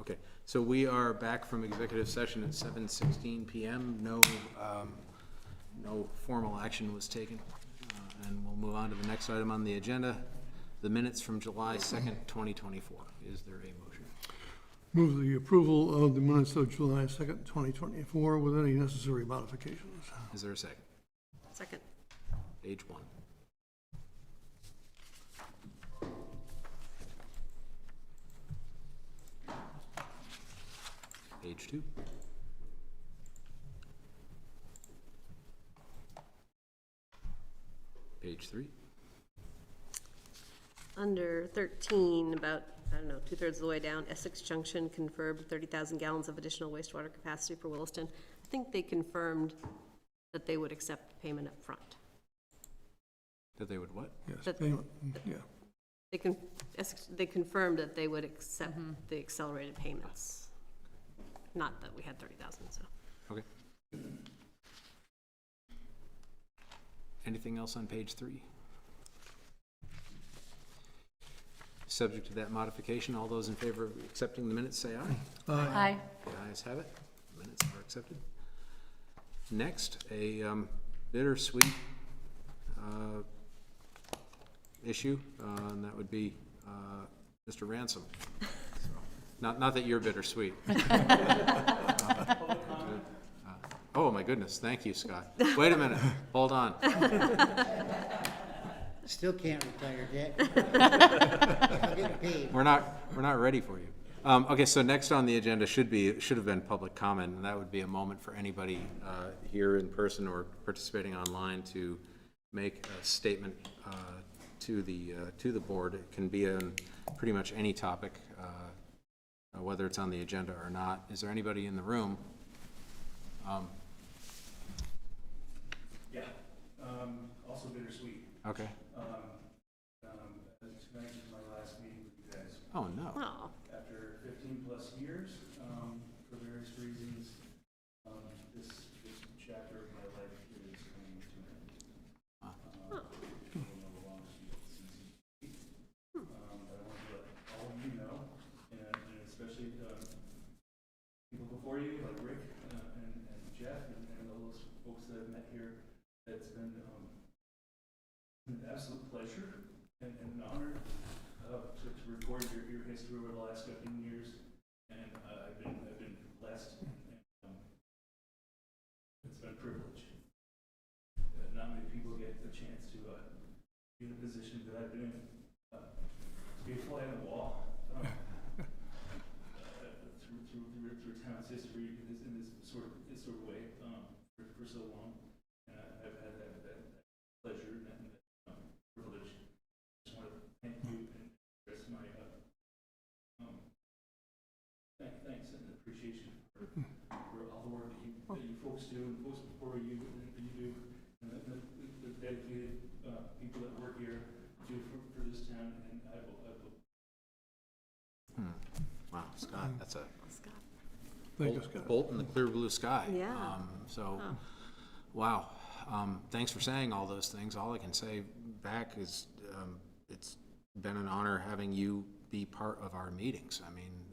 Okay, so we are back from executive session at 7:16 PM. No formal action was taken. And we'll move on to the next item on the agenda, the minutes from July 2nd, 2024. Is there a motion? Move the approval of the minutes of July 2nd, 2024 with any necessary modifications. Is there a second? Second. Page 1. Page 2. Page 3. Under 13, about, I don't know, 2/3 of the way down, Essex Junction confirmed 30,000 gallons of additional wastewater capacity for Williston. I think they confirmed that they would accept payment up front. That they would what? Yes, That- payment, yeah. They confirmed that they would accept the accelerated payments. Not that we had 30,000, so. Okay. Anything else on page 3? Subject to that modification, all those in favor of accepting the minutes say aye. Aye. The ayes have it. Minutes are accepted. Next, a bittersweet issue, and that would be Mr. Ransom. So, not that you're bittersweet. Oh, my goodness. Thank you, Scott. Wait a minute. Hold on. Still can't retire yet. I'll get paid. We're not ready for you. Okay, so next on the agenda should have been public comment, and that would be a moment for anybody here in person or participating online to make a statement to the board. It can be on pretty much any topic, whether it's on the agenda or not. Is there anybody in the room? Yeah, also bittersweet. Okay. Tonight is my last meeting with you guys. Oh, no. Oh, After 15 plus years, for various reasons, this chapter of my life is coming to an end. I will no longer be at CCC. But I want to let all of you know, and especially people before you, like Rick and Jeff and all those folks that I've met here, that it's been an absolute pleasure and an honor to record your history over the last 15 years, and I've been blessed, and it's been a privilege. Not many people get the chance to be in the position that I've been in, to be a fly on the wall through town's history in this sort of way for so long, and I've had that pleasure and privilege. I just want to thank you and express my thanks and appreciation for all the work that you folks do, and folks before you that you do, and the dedicated people that work here do for this town, and I will. Wow, Scott, that's a Scott. Thank you, Scott. bolt in the clear blue sky. Yeah. Wow. Thanks for saying all those things. All I can say back is it's been an honor having you be part of our meetings. I mean,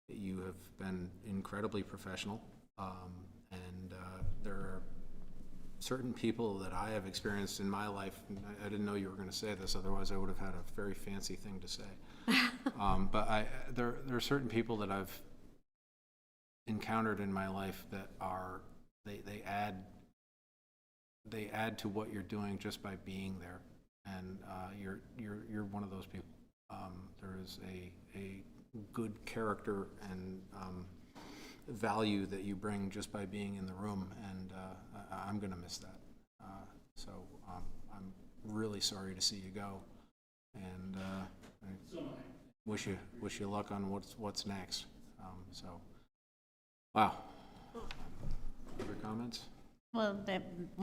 you have been incredibly professional, and there are certain people that I have experienced in my life, and I didn't know you were going to say this, otherwise I would have had a very fancy thing to say. But there are certain people that I've encountered in my life that are they add to what you're doing just by being there, and you're one of those people. There is a good character and value that you bring just by being in the room, and I'm going to miss that. So I'm really sorry to see you go, and I wish you luck on what's next. So, wow. Other comments? Well,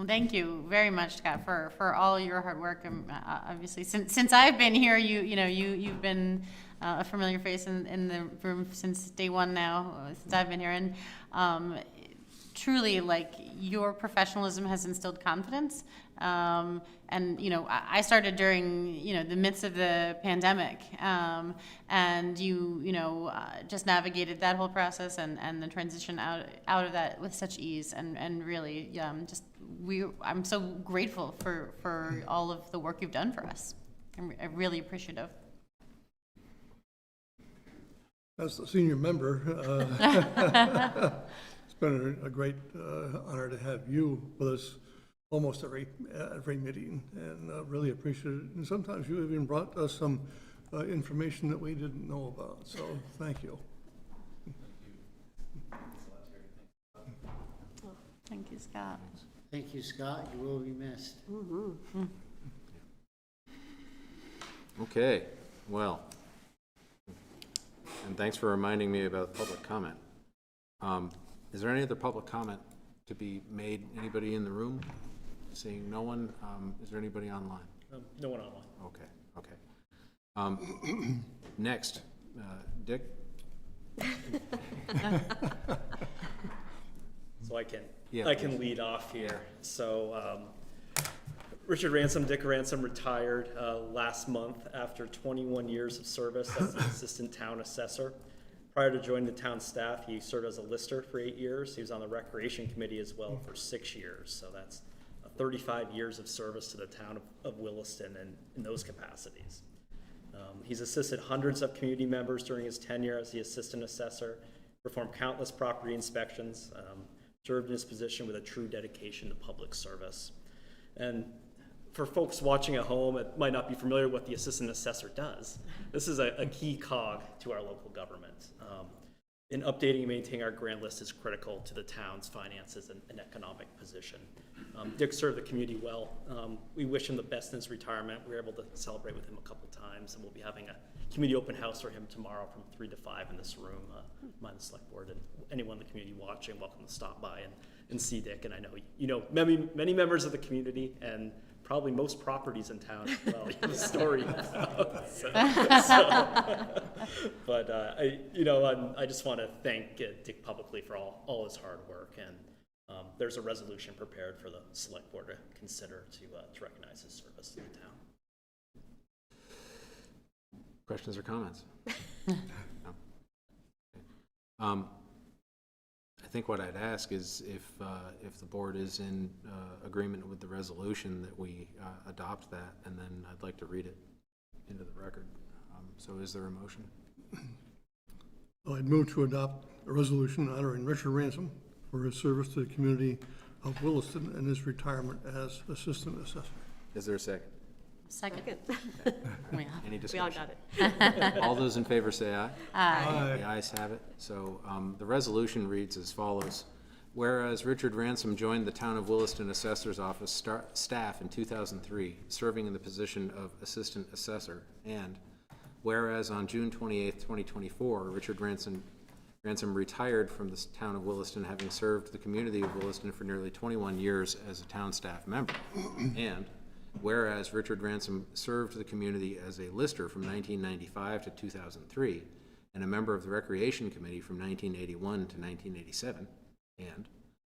thank you very much, Scott, for all your hard work. Obviously, since I've been here, you've been a familiar face in the room since day one now, since I've been here. And truly, like, your professionalism has instilled confidence. And, you know, I started during, you know, the midst of the pandemic. And you know, just navigated that whole process and the transition out of that with such ease. And really, I'm so grateful for all of the work you've done for us. I'm really appreciative. As the senior member, it's been a great honor to have you with us almost every meeting, and really appreciate it. And sometimes you even brought us some information that we didn't know about, so thank you. Thank you, Scott. Thank you, Scott. You will be missed. Okay, well, and thanks for reminding me about public comment. Is there any other public comment to be made? Anybody in the room? Seeing no one, is there anybody online? No one online. Okay. Next, Dick? So I can Yeah, can lead off here. So Richard Ransom, Dick Ransom, retired last month after 21 years of service as an assistant town assessor. Prior to joining the town staff, he served as a lister for 8 years. He was on the recreation committee as well for 6 years. So that's 35 years of service to the town of Williston and in those capacities. He's assisted hundreds of community members during his tenure as the assistant assessor, performed countless property inspections, served in his position with a true dedication to public service. And for folks watching at home, it might not be familiar with what the assistant assessor does. This is a key cog to our local government. In updating and maintaining our grant list is critical to the town's finances and economic position. Dick served the community well. We wish him the best in his retirement. We were able to celebrate with him a couple times, and we'll be having a community open house for him tomorrow from 3 to 5 in this room, behind the select board. And anyone in the community watching, welcome to stop by and see Dick. And I know you know many members of the community and probably most properties in town as well. You have a story. But I just want to thank Dick publicly for all his hard work. And there's a resolution prepared for the select board to consider to recognize his service to the town. Questions or comments? No? I think what I'd ask is if the board is in agreement with the resolution that we adopt that, and then I'd like to read it into the record. So is there a motion? I'd move to adopt a resolution honoring Richard Ransom for his service to the community of Williston and his retirement as assistant assessor. Is there a second? Second. Any We all discussion? got it. All those in favor say aye. Aye. The ayes have it. So the resolution reads as follows. Whereas Richard Ransom joined the Town of Williston Assessor's Office staff in 2003, serving in the position of Assistant Assessor, and whereas on June 28, 2024, Richard Ransom retired from the Town of Williston, having served the community of Williston for nearly 21 years as a town staff member, and whereas Richard Ransom served the community as a lister from 1995 to 2003 and a member of the Recreation Committee from 1981 to 1987, and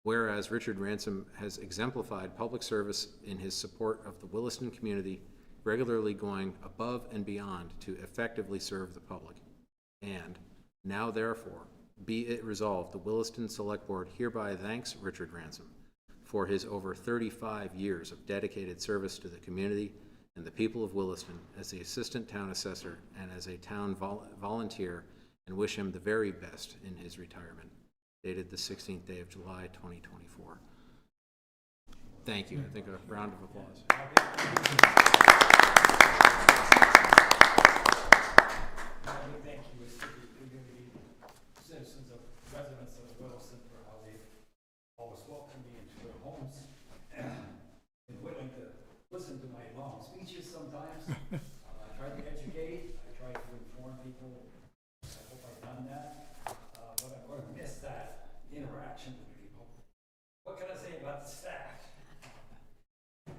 whereas Richard Ransom has exemplified public service in his support of the Williston community, regularly going above and beyond to effectively serve the public, and now therefore be it resolved, the Williston Selectboard hereby thanks Richard Ransom for his over 35 years of dedicated service to the community and the people of Williston as the Assistant Town Assessor and as a town volunteer, and wish him the very best in his retirement. Dated the 16th day of July, 2024. Thank you. I think a round of applause. Thank you, community, citizens of residents of Williston, for how they've always welcomed me into their homes and willing to listen to my long speeches sometimes. I try to educate, I try to inform people. I hope I've done that, but I'm going to miss that interaction with people. What can I say about the staff?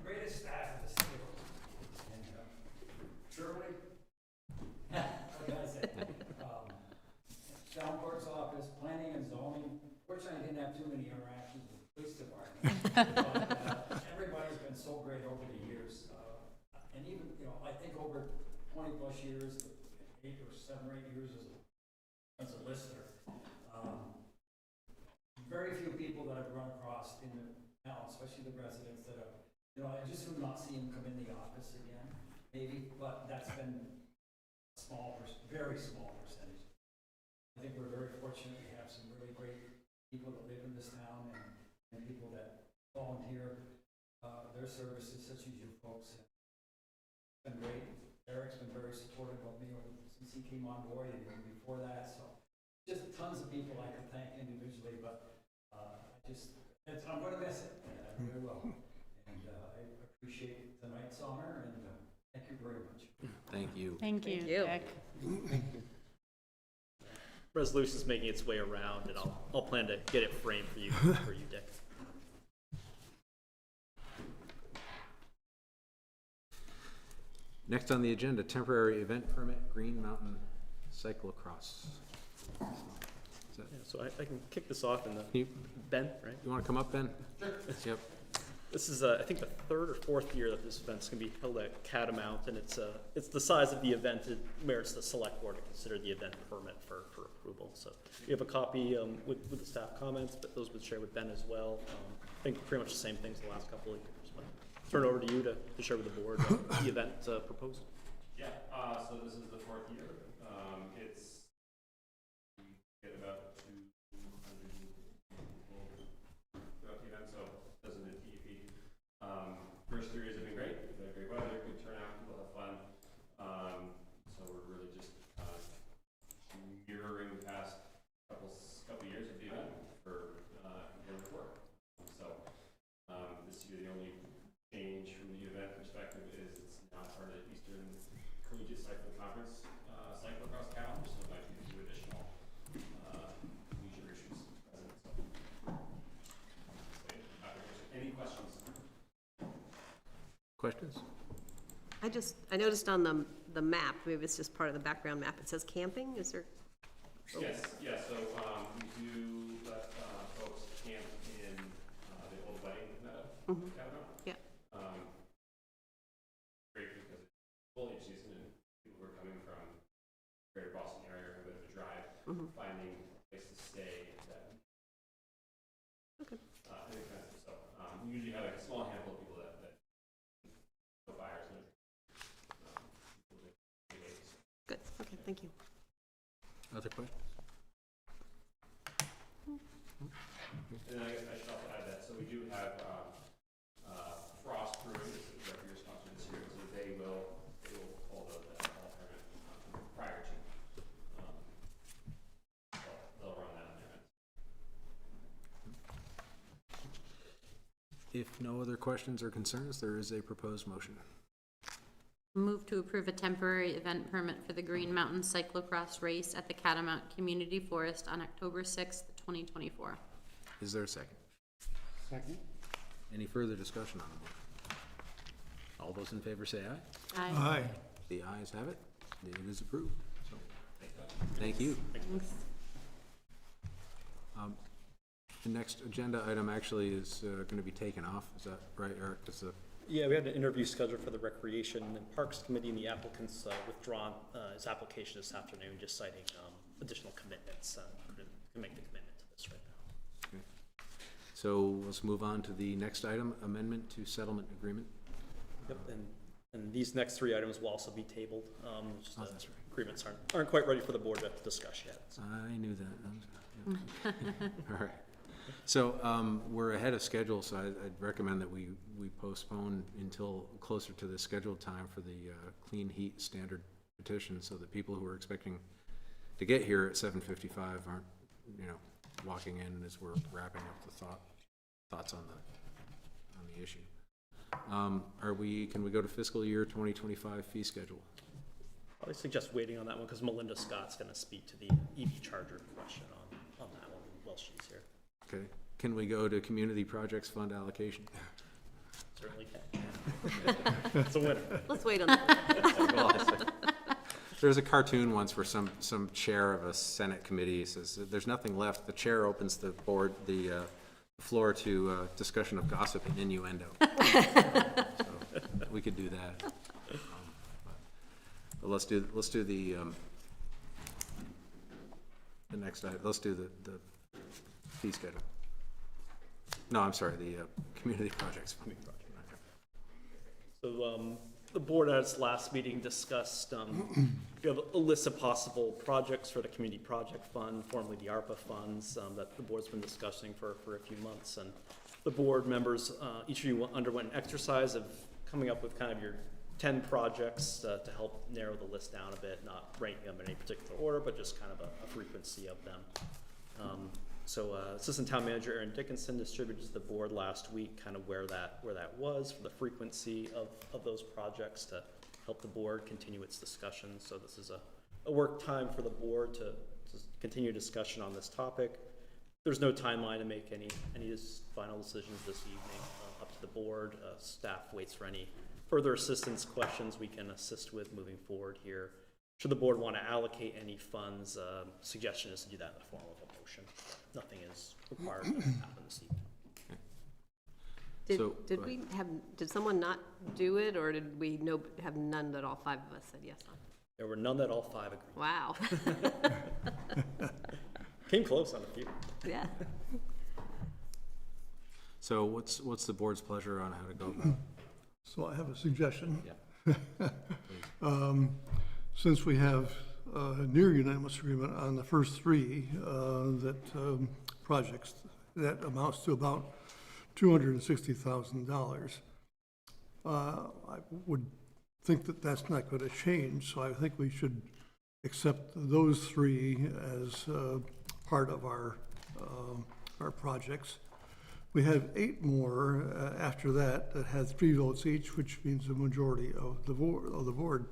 Greatest staff in the city of Williston. And Shirley, what can I say? Town clerk's office, planning and zoning, Fortunately, I didn't have too many interactions with the police department. But everybody's been so great over the years. And even, you know, I think over 20 plus years, 8 or 7 or 8 years as a listener, very few people that I've run across in the town, especially the residents that have, you know, I just would not see them come in the office again, maybe, but that's been a small, very small percentage. I think we're very fortunate to have some really great people that live in this town and people that volunteer their services, such as you folks. It's been great. Eric's been very supportive of me since he came on board and even before that. So just tons of people I could thank individually, but I'm going to miss it. I really will. And I appreciate tonight's honor and thank you very much. Thank you. Thank you, Thank you. Dick. Resolution's making its way around, and I'll plan to get it framed for you, Dick. Next on the agenda, temporary event permit, Green Mountain Cyclocross. Is that, Yeah, so I can kick this off, and you, Ben, right? you want to come up, Ben? Sure. Yep. This is, I think, the 3rd or 4th year that this event's going to be held at Catamount, and it's the size of the event it merits the select board to consider the event permit for approval. So you have a copy with the staff comments, but those would share with Ben as well. I think pretty much the same things the last couple of years. But turn it over to you to share with the board the event proposed. Yeah, so this is the 4th year. It's we get about 200 people throughout the event, so it doesn't impede. First 3 years have been great. We've had great weather, good turnout, people have fun. So we're really just mirroring the past couple years of the event for going to work. So this year the only change from the event perspective is it's now part of the Eastern Collegiate Cycling Conference Cyclocross calendar, so there might be 2 additional leisure issues present. So, any questions? Questions? I noticed on the map, maybe it's just part of the background map, it says camping, is there? Yes, yeah, so we do let folks camp in the old wedding meadow. Mhm. Catamount. Yeah. Great because it's foliage season and people who are coming from the greater Boston area are a bit of a drive, finding a place to stay. Okay. Inexpensive. So we usually have like a small handful of people that no fires and Good, okay, thank you. Other questions? And I guess I should also add that, so we do have Frost Brewing, this is your sponsor this year, so they will hold that all permit prior to. They'll run that event. If no other questions or concerns, there is a proposed motion. Move to approve a temporary event permit for the Green Mountain Cyclocross race at the Catamount Community Forest on October 6th, 2024. Is there a second? Second. Any further discussion on the motion? All those in favor say aye. Aye. Aye. The ayes have it. It is approved. So, thank you. Thanks. The next agenda item actually is going to be taken off. Is that right, Eric? Yeah, we had an interview scheduled for the Recreation and Parks Committee, and the applicant's withdrawn his application this afternoon, just citing additional commitments. Couldn't make the commitment to this right now. Okay. So let's move on to the next item, amendment to settlement agreement. Yep, and these next 3 items will also be tabled. Just Oh, the that's right. agreements aren't quite ready for the board to discuss yet. So. I knew that. All right. So we're ahead of schedule, so I'd recommend that we postpone until closer to the scheduled time for the clean heat standard petition, so that people who are expecting to get here at 7:55 aren't, walking in as we're wrapping up the thoughts on the issue. Can we go to fiscal year 2025 fee schedule? I suggest waiting on that one because Melinda Scott's going to speak to the EV charger question on that one while she's here. Okay. Can we go to community projects fund allocation? Certainly can. It's a winner. Let's wait on that. There's a cartoon once where some chair of a Senate committee says, "There's nothing left." The chair opens the floor to discussion of gossip and innuendo. So we could do that. But let's do the next item. Let's do the fee schedule. No, I'm sorry, the community projects funding project. So, the board at its last meeting discussed, we have a list of possible projects for the community project fund, formerly the ARPA funds, that the board's been discussing for a few months. And the board members, each of you underwent an exercise of coming up with kind of your 10 projects to help narrow the list down a bit, not ranking them in any particular order, but just kind of a frequency of them. So Assistant Town Manager Aaron Dickinson distributed to the board last week kind of where that was for the frequency of those projects to help the board continue its discussion. So this is a work time for the board to continue discussion on this topic. There's no timeline to make any final decisions this evening. Up to the board. Staff waits for any further assistance questions we can assist with moving forward here. Should the board want to allocate any funds, suggestion is to do that in the form of a motion. Nothing is required to happen this evening. Did someone not do it, or did we have none that all 5 of us said yes on? There were none that all 5 agreed. Wow. Came close on a few. Yeah. So what's the board's pleasure on how to go about it? So I have a suggestion. Yeah. Since we have near unanimous agreement on the first 3 projects, that amounts to about $260,000. I would think that that's not going to change, so I think we should accept those 3 as part of our projects. We have 8 more after that had 3 votes each, which means a majority of the board.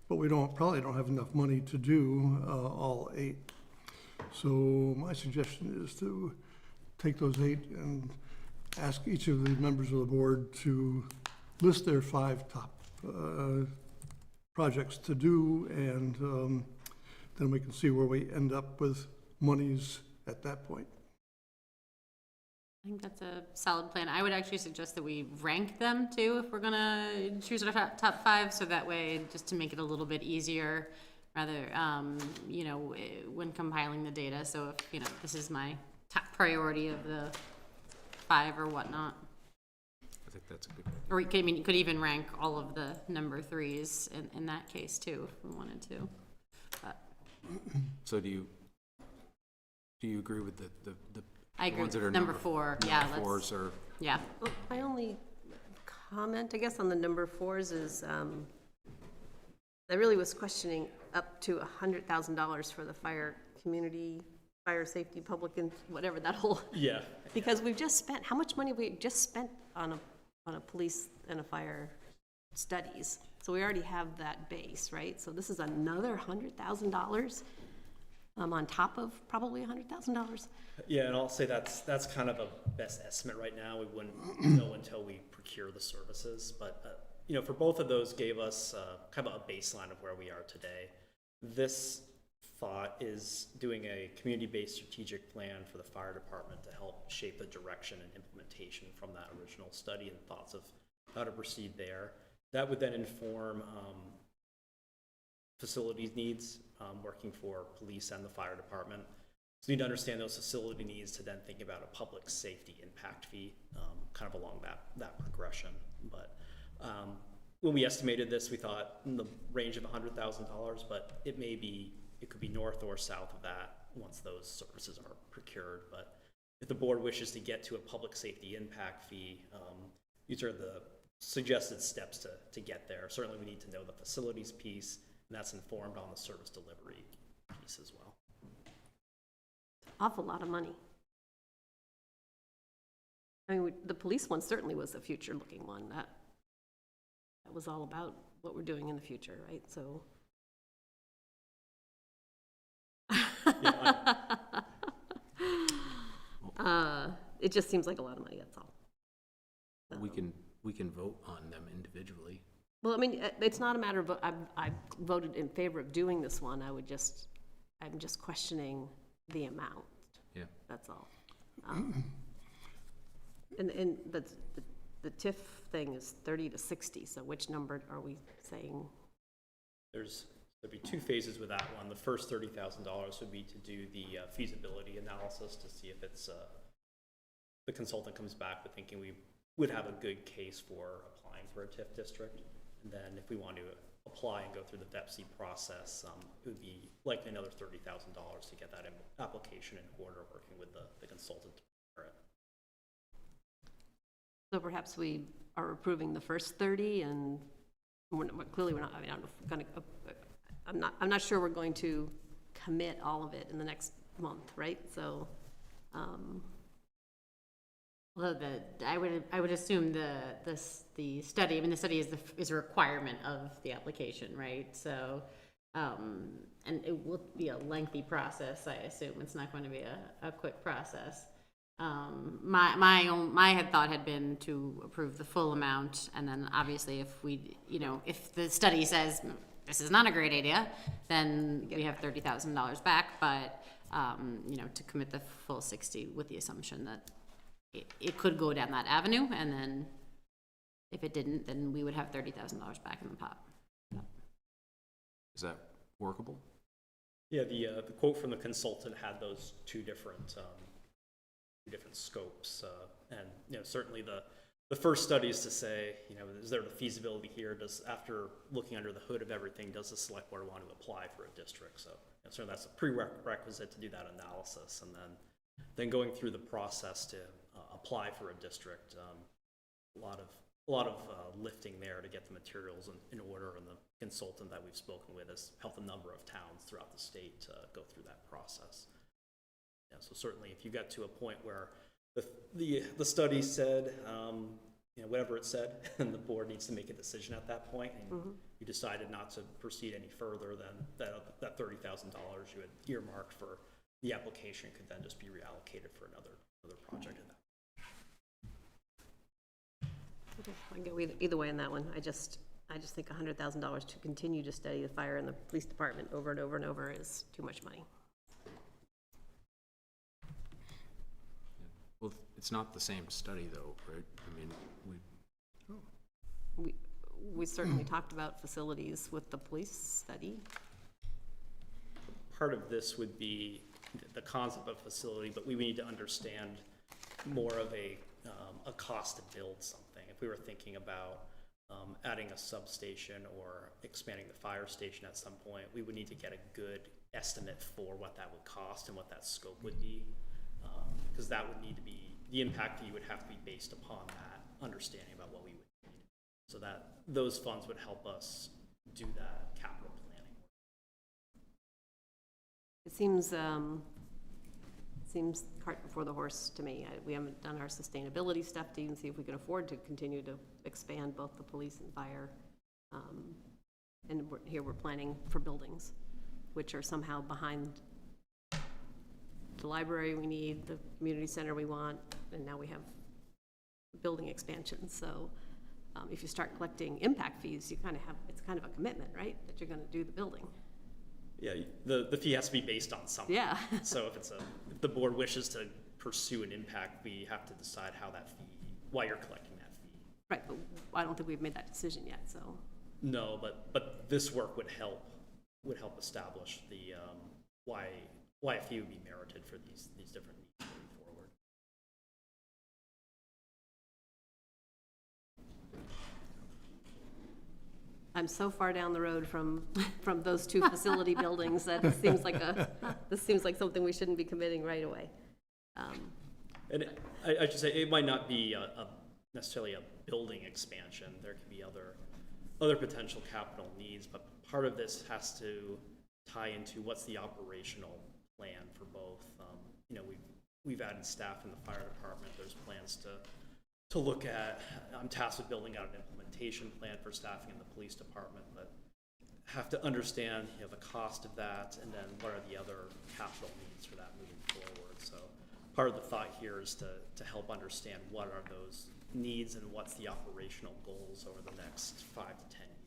But we probably don't have enough money to do all 8. So my suggestion is to take those 8 and ask each of the members of the board to list their 5 top projects to do, and then we can see where we end up with monies at that point. I think that's a solid plan. I would actually suggest that we rank them too, if we're gonna choose our top 5, so that way, just to make it a little bit easier, rather, when compiling the data. So if, this is my top priority of the 5 or whatnot. I think that's a good. Or you could even rank all of the number 3s in that case too, if we wanted to. But So do you agree with the I agree ones that are with number 4. Yeah, number 4s are? Yeah. Well, my only comment, I guess, on the number 4s is I really was questioning up to $100,000 for the community fire safety, public, and whatever, that whole. Yeah. Because we've just spent, how much money have we just spent on a police and a fire studies? So we already have that base, right? So this is another $100,000 on top of probably $100,000. Yeah, and I'll say that's kind of a best estimate right now. We wouldn't know until we procure the services. But, for both of those gave us kind of a baseline of where we are today. This thought is doing a community-based strategic plan for the fire department to help shape the direction and implementation from that original study and thoughts of how to proceed there. That would then inform facilities needs, working for police and the fire department. So you need to understand those facility needs to then think about a public safety impact fee, kind of along that progression. But when we estimated this, we thought in the range of $100,000, but it could be north or south of that once those services are procured. But if the board wishes to get to a public safety impact fee, these are the suggested steps to get there. Certainly we need to know the facilities piece, and that's informed on the service delivery piece as well. Awful lot of money. I mean, the police one certainly was a future-looking one. That was all about what we're doing in the future, right? So. It just seems like a lot of money, that's all. We can vote on them individually. Well, I mean, it's not a matter of, I voted in favor of doing this one, I'm just questioning the amount. Yeah. That's all. And the TIF thing is 30 to 60, so which number are we saying? There'd be two phases with that one. The first $30,000 would be to do the feasibility analysis to see if it's, the consultant comes back with thinking we would have a good case for applying for a TIF district. And then if we want to apply and go through the DEPC process, it would be likely another $30,000 to get that application in order, working with the consultant to prepare it. So perhaps we are approving the first 30, and clearly we're not, I mean, I don't know if we're gonna, I'm not sure we're going to commit all of it in the next month, right? So, Well, I would assume the study, I mean, the study is a requirement of the application, right? So, and it will be a lengthy process, I assume. It's not going to be a quick process. My thought had been to approve the full amount, and then obviously if the study says this is not a great idea, then we have $30,000 back, but, to commit the full 60 with the assumption that it could go down that avenue, and then if it didn't, then we would have $30,000 back in the pot. Is that workable? Yeah, the quote from the consultant had those two different scopes, and certainly the first study is to say, is there the feasibility here? After looking under the hood of everything, does the select board want to apply for a district? So certainly that's a prerequisite to do that analysis, and then going through the process to apply for a district. A lot of lifting there to get the materials in order, and the consultant that we've spoken with has helped a number of towns throughout the state go through that process. Yeah, so certainly if you get to a point where the study said, whatever it said, and the board needs to make a decision at that point, and you decided not to proceed any further, then that $30,000 you had earmarked for the application could then just be reallocated for another project in that. okay, I can go either way on that one. I just think $100,000 to continue to study the fire in the police department over and over and over is too much money. Well, it's not the same study though, right? I mean, We certainly talked about facilities with the police study. Part of this would be the concept of facility, but we need to understand more of a cost to build something. If we were thinking about adding a substation or expanding the fire station at some point, we would need to get a good estimate for what that would cost and what that scope would be, because that would need to be, the impact fee would have to be based upon that understanding about what we would need, so that those funds would help us do that capital planning. It seems cart before the horse to me. We haven't done our sustainability stuff to even see if we can afford to continue to expand both the police and fire. And here we're planning for buildings, which are somehow behind the library we need, the community center we want, and now we have building expansions. So if you start collecting impact fees, you kind of have, it's kind of a commitment, right? That you're going to do the building. Yeah, the fee has to be based on something. Yeah. So if the board wishes to pursue an impact, we have to decide how that fee, why you're collecting that fee. Right, but I don't think we've made that decision yet, so. No, but this work would help establish the why a fee would be merited for these different needs moving forward. I'm so far down the road from those two facility buildings that this seems like something we shouldn't be committing right away. And I should say, it might not be necessarily a building expansion. There could be other potential capital needs, but part of this has to tie into what's the operational plan for both. We've added staff in the fire department. There's plans to look at. I'm tasked with building out an implementation plan for staffing in the police department, but have to understand the cost of that, and then what are the other capital needs for that moving forward. So part of the thought here is to help understand what are those needs and what's the operational goals over the next 5 to 10 years.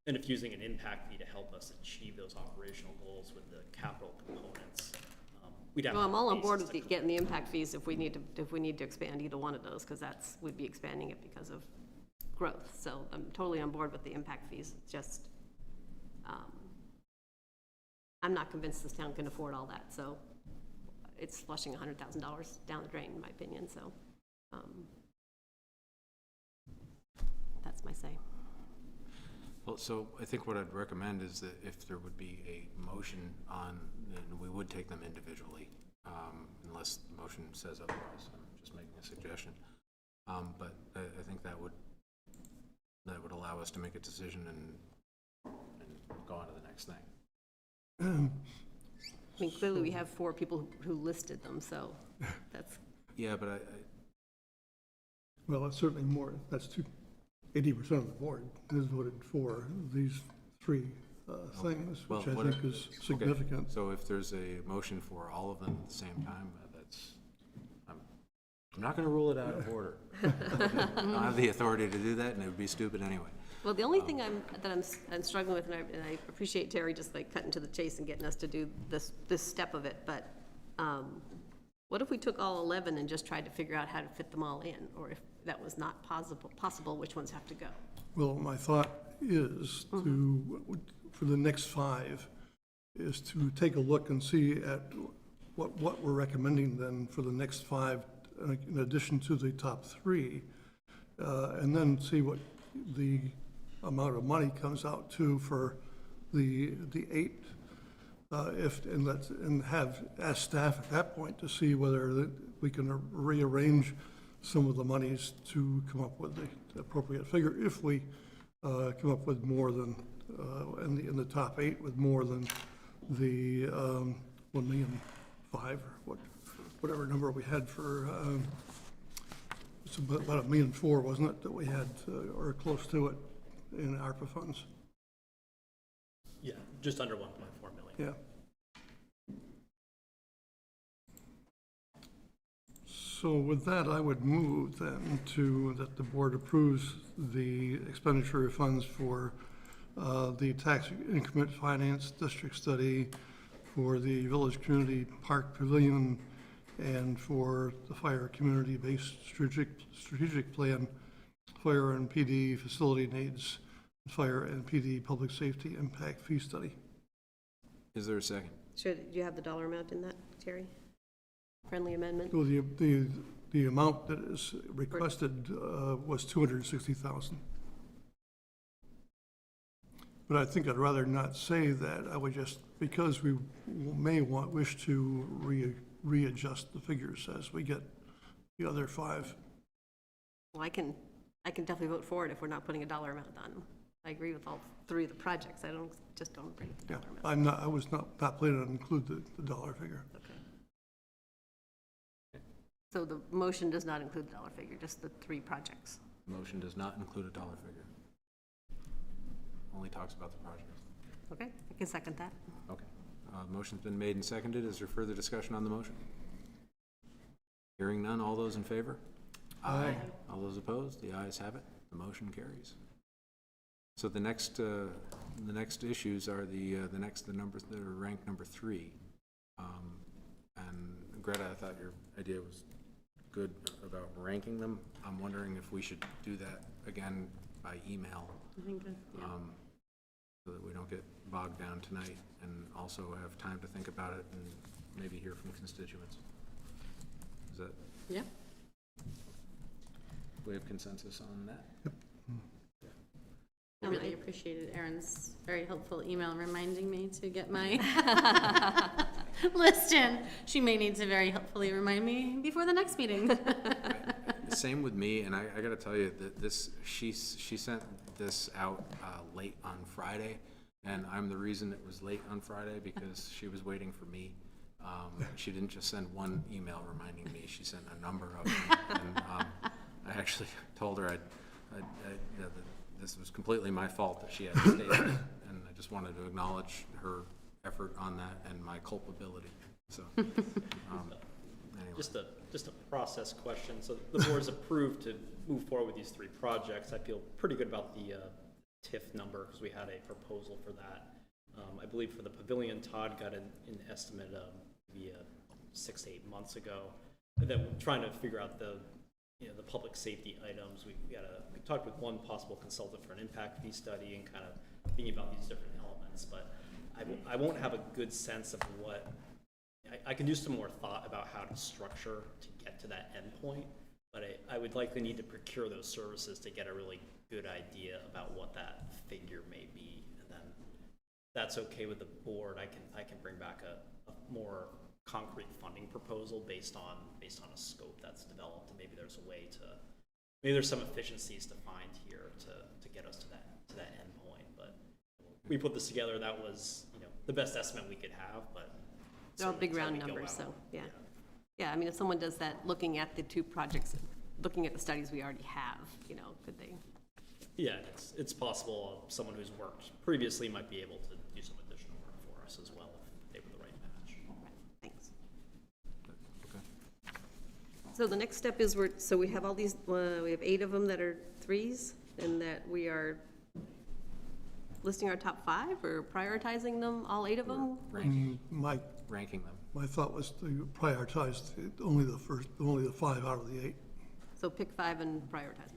And if using an impact fee to help us achieve those operational goals with the capital components, we'd have. Well, I'm all on board basis with to- getting the impact fees if we need to expand either one of those, because we'd be expanding it because of growth. So I'm totally on board with the impact fees. It's just, I'm not convinced this town can afford all that, so it's flushing $100,000 down the drain, in my opinion, so, that's my say. Well, so I think what I'd recommend is that if there would be a motion on, then we would take them individually, unless the motion says otherwise. I'm just making a suggestion. But I think that would allow us to make a decision and go on to the next thing. I mean, clearly we have 4 people who listed them, so that's, Yeah, but Well, that's certainly more, that's 80% of the board has voted for these 3 things, Well, which I what- think is okay. significant. So if there's a motion for all of them at the same time, I'm not going to rule it out of order. I don't have the authority to do that, and it would be stupid anyway. well, the only thing I'm struggling with, and I appreciate Terry just like cutting to the chase and getting us to do this step of it, but what if we took all 11 and just tried to figure out how to fit them all in, or if that was not possible, which ones have to go? Well, my thought is for the next 5, is to take a look and see at what we're recommending then for the next 5, in addition to the top 3, and then see what the amount of money comes out to for the 8. And ask staff at that point to see whether we can rearrange some of the monies to come up with the appropriate figure, if we come up with more than, in the top 8, with more than the 1.5 million, or whatever number we had for, it's about $1.4 million, wasn't it, that we had, or close to it, in ARPA funds? Yeah, just under 1.4 million. Yeah. So with that, I would move then that the board approves the expenditure of funds for the tax increment finance district study, for the Village Community Park Pavilion, and for the fire community-based strategic plan, fire and PD facility needs, fire and PD public safety impact fee study. Is there a second? Do you have the dollar amount in that, Terry? Friendly amendment? Well, the amount that is requested was $260,000. But I think I'd rather not say that. I would just, because we may wish to readjust the figures as we get the other 5. Well, I can definitely vote for it if we're not putting a dollar amount on them. I agree with all 3 of the projects. I just don't agree with the Yeah, dollar amount. I was not planning to include the dollar figure. Okay. So the motion does not include the dollar figure, just the 3 projects. Motion does not include a dollar figure. Only talks about the project. Okay, I can second that. Okay. Motion's been made and seconded. Is there further discussion on the motion? Hearing none, all those in favor? Aye. All those opposed? The ayes have it. The motion carries. So the next issues are the numbers that are ranked number 3. And Greta, I thought your idea was good about ranking them. I'm wondering if we should do that again by email, I think that, yeah. so that we don't get bogged down tonight, and also have time to think about it and maybe hear from constituents. Is that, Yeah. we have consensus on that? I really appreciated Erin's very helpful email reminding me to get my list in. She may need to very helpfully remind me before the next meeting. Same with me, and I gotta tell you that she sent this out late on Friday, and I'm the reason it was late on Friday, because she was waiting for me. She didn't just send one email reminding me, she sent a number of them. And I actually told her that this was completely my fault that she had to stay there, and I just wanted to acknowledge her effort on that and my culpability. So, anyway. Just a process question. So the board's approved to move forward with these 3 projects. I feel pretty good about the TIF number, because we had a proposal for that. I believe for the pavilion, Todd got an estimate maybe 6 to 8 months ago. And then we're trying to figure out the public safety items. We talked with one possible consultant for an impact fee study and kind of thinking about these different elements, but I won't have a good sense of what, I can do some more thought about how to structure to get to that endpoint, but I would likely need to procure those services to get a really good idea about what that figure may be. And then if that's okay with the board, I can bring back a more concrete funding proposal based on a scope that's developed, and maybe there's a way to, maybe there's some efficiencies to find here to get us to that end point. But we put this together, that was, the best estimate we could have, but They're all big certainly round until we go numbers, so, out. yeah. Yeah, I mean, if someone does that, looking at the 2 projects, looking at the studies we already have, could they? Yeah, it's possible someone who's worked previously might be able to do some additional work for us as well if they were the right match. Thanks. Okay. So the next step is so we have all these, we have 8 of them that are 3s, and that we are listing our top 5 or prioritizing them, all 8 of them? Ranking, My ranking them. My thought was to prioritize only the 5 out of the 8. So pick 5 and prioritize.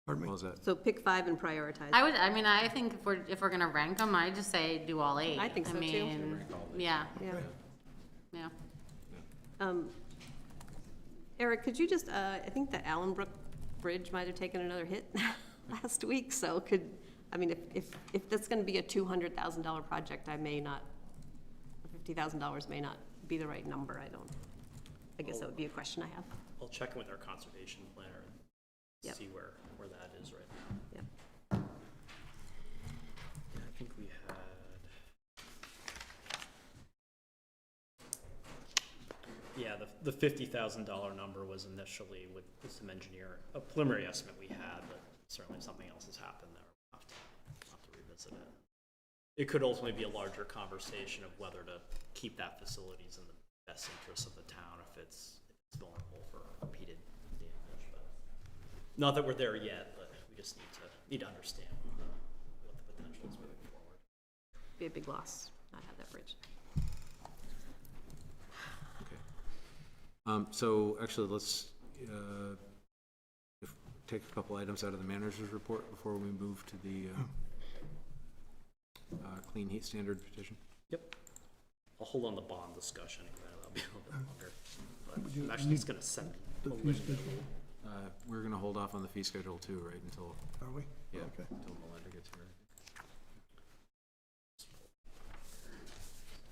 Pardon What me? was that? So pick 5 and prioritize. I think if we're gonna rank them, I just say do all 8. I think so, too. mean, Rank all 8. yeah, Yeah. yeah. Eric, could you just, I think the Allenbrook Bridge might have taken another hit last week, so if that's gonna be a $200,000 project, $50,000 may not be the right number, I guess that would be a question I have. I'll check in with our conservation planner and Yep. see where that is right now. Yep. Yeah, I think we had. Yeah, the $50,000 number was initially with some a preliminary estimate we had, but certainly if something else has happened there, we'll have to revisit it. It could ultimately be a larger conversation of whether to keep that facilities in the best interest of the town if it's vulnerable for repeated damage. But not that we're there yet, but we just need to understand what the potential is moving forward. Be a big loss not have that bridge. Okay. So actually, let's take a couple items out of the manager's report before we move to the clean heat standard petition. Yep. I'll hold on the bond discussion, that'll be a little bit longer. But Would you I'm actually just gonna send. The fee schedule, We're going to hold off on the fee schedule too, right, until, are we? yeah, Okay. until Melinda gets here.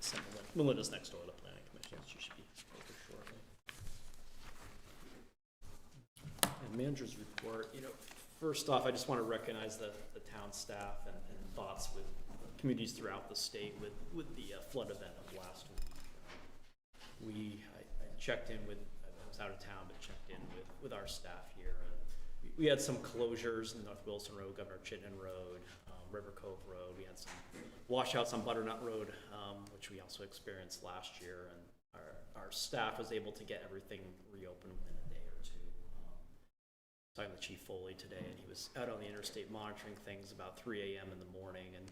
Send Melinda's next door to the planning commission, she should be over shortly. And manager's report, first off, I just want to recognize the town staff and thoughts with communities throughout the state with the flood event of last week. I checked in with, I was out of town, but checked in with our staff here. And we had some closures in North Williston Road, Governor Chittenden Road, River Cove Road. We had some washouts on Butternut Road, which we also experienced last year. And our staff was able to get everything reopened within a day or two. Talking with Chief Foley today, and he was out on the interstate monitoring things about 3 a.m. in the morning and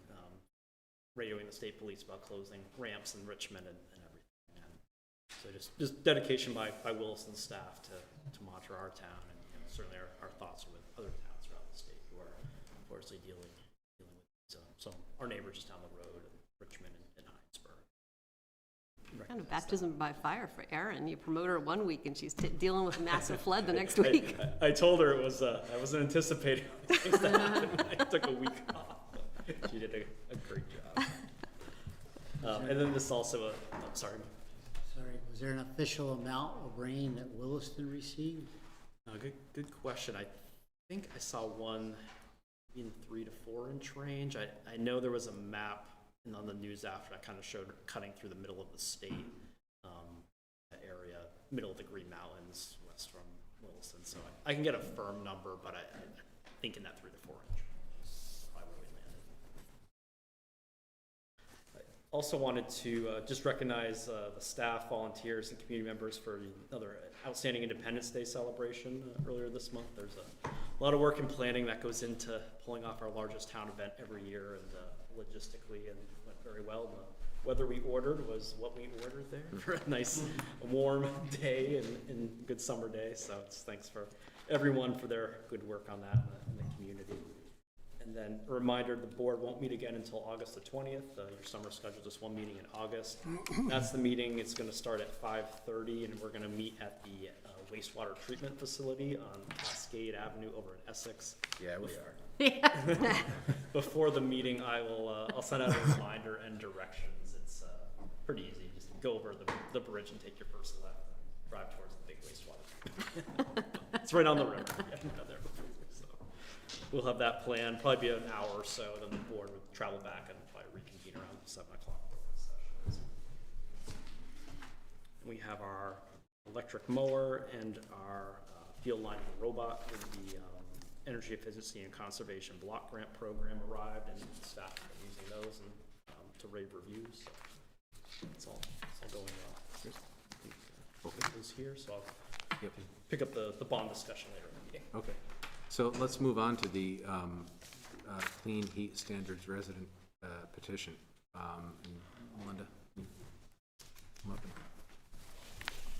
radioing the state police about closing ramps in Richmond and everything. And so just dedication by Williston staff to monitor our town, and certainly our thoughts are with other towns throughout the state who are unfortunately dealing with some our neighbors just down the road, Richmond and Heinsberg. Kind of baptism by fire for Erin. You promote her 1 week and she's dealing with a massive flood the next week. I told her it was, I wasn't anticipating things to happen. I took a week off. She did a great job. And then this also, sorry. Sorry, was there an official amount of rain that Williston received? Good question. I think I saw one in 3 to 4 inch range. I know there was a map on the news after that kind of showed cutting through the middle of the state, that area, middle of the Green Mountains, west from Williston. So I can get a firm number, but I think in that 3 to 4 inch is probably where we landed. I also wanted to just recognize the staff, volunteers, and community members for another outstanding Independence Day celebration earlier this month. There's a lot of work and planning that goes into pulling off our largest town event every year, and logistically, and went very well. And the weather we ordered was what we ordered there for a nice warm day and good summer day. So it's thanks for everyone for their good work on that in the community. And then a reminder, the board won't meet again until August the 20th. Your summer schedule, just one meeting in August. That's the meeting. It's going to start at 5:30, and we're going to meet at the wastewater treatment facility on Cascade Avenue over in Essex. Yeah, we are. Before the meeting, I'll send out a reminder and directions. It's pretty easy. Just go over the bridge and take your first left and drive towards the big wastewater. It's right on the river. Yeah, there. So we'll have that planned. Probably be an hour or so. Then the board would travel back and probably reconvene around 7 o'clock. We have our electric mower and our field line robot with the Energy Efficiency and Conservation Block Grant Program arrived, and staff are using those and to rave reviews. So it's all going well. Okay. Is here, so I'll pick up the bond discussion later in the meeting. Okay, so let's move on to the Clean Heat Standards resident petition. And Melinda, come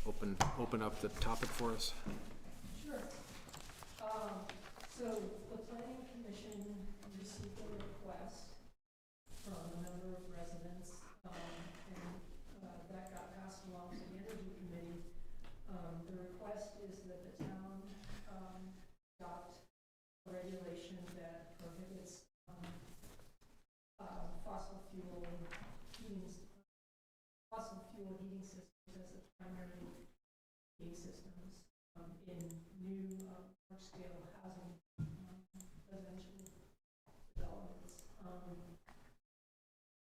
up and open up the topic for us. Sure. So the planning commission received a request from a number of residents, and that got passed along to the energy committee. The request is that the town adopt a regulation that prohibits fossil fuel heating systems as the primary heating systems in new large-scale housing residential developments.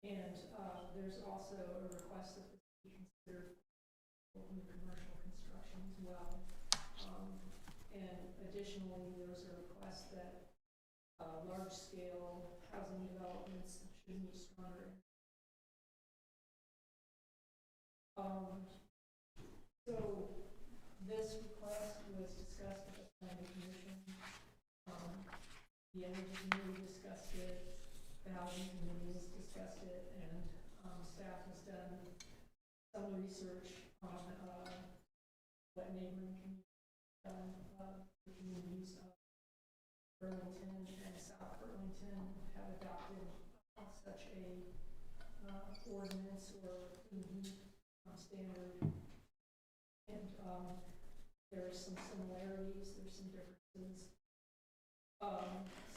And there's also a request that this be considered in commercial construction as well. And additionally, there's a request that large-scale housing developments should meet stronger. So this request was discussed at the planning commission. The energy committee discussed it, the housing committee has discussed it, and staff has done some research on what neighboring communities of Burlington and South Burlington have adopted such a ordinance or standard. And there are some similarities, there's some differences.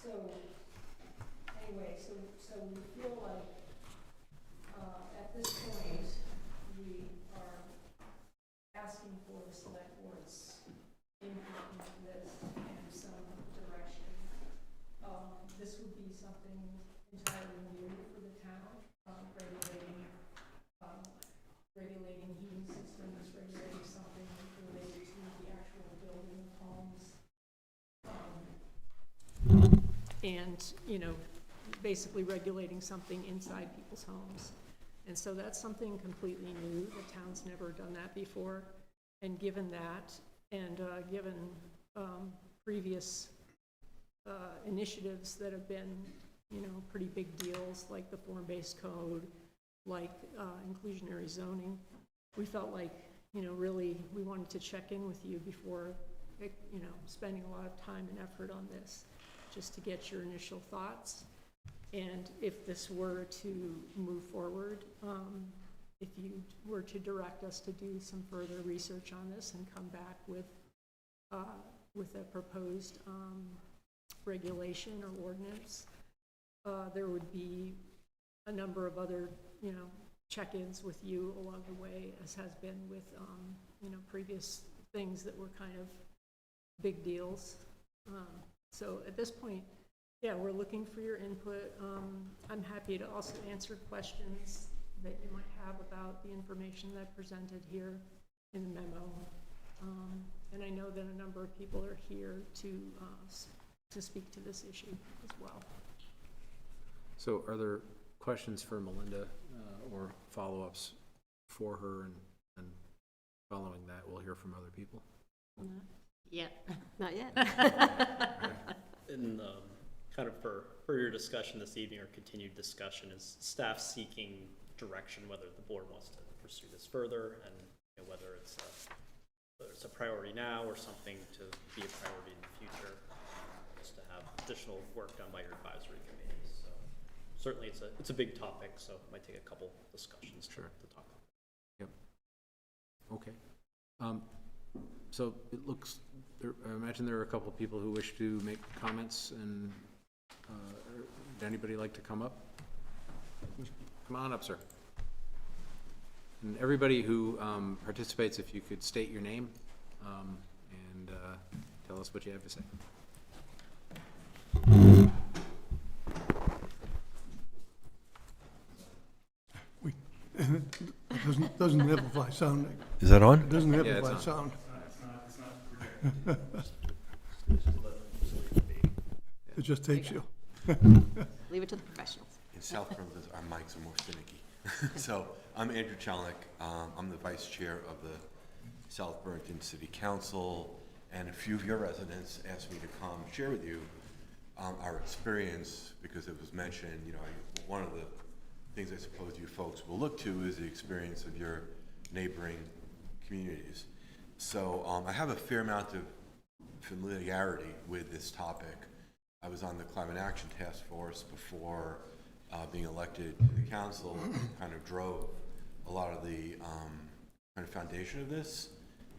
So anyway, so we feel like at this point we are asking for the select board's input into this and some direction. This would be something entirely new for the town, regulating heating systems, regulating something related to the actual building of homes. And, basically regulating something inside people's homes. And so that's something completely new. The town's never done that before. And given that, and given previous initiatives that have been, pretty big deals, like the form-based code, like inclusionary zoning, we felt like, really we wanted to check in with you before, spending a lot of time and effort on this, just to get your initial thoughts. And if this were to move forward, if you were to direct us to do some further research on this and come back with a proposed regulation or ordinance, there would be a number of other, check-ins with you along the way, as has been with, previous things that were kind of big deals. So at this point, yeah, we're looking for your input. I'm happy to also answer questions that you might have about the information that I presented here in the memo. And I know that a number of people are here to speak to this issue as well. So are there questions for Melinda or follow-ups for her? And following that, we'll hear from other people. Yeah. Not yet. And kind of for your discussion this evening, or continued discussion, is staff seeking direction whether the board wants to pursue this further, and whether it's a priority now or something to be a priority in the future, just to have additional work done by your advisory committees. So certainly it's a big topic, so it might take a couple discussions Sure. to talk about. Yep. Okay. So it looks, I imagine there are a couple of people who wish to make comments, and would anybody like to come up? Come on up, sir. And everybody who participates, if you could state your name and tell us what you have to say. It doesn't amplify sound. Is that on? It doesn't it's amplify on. sound. It just takes you. Leave it to the professionals. In South Burlington, our mics are more finicky. So I'm Andrew Chalnick. I'm the vice chair of the South Burlington City Council, and a few of your residents asked me to come share with you our experience, because it was mentioned, one of the things I suppose you folks will look to is the experience of your neighboring communities. So I have a fair amount of familiarity with this topic. I was on the Climate Action Task Force before being elected to the council, kind of drove a lot of the kind of foundation of this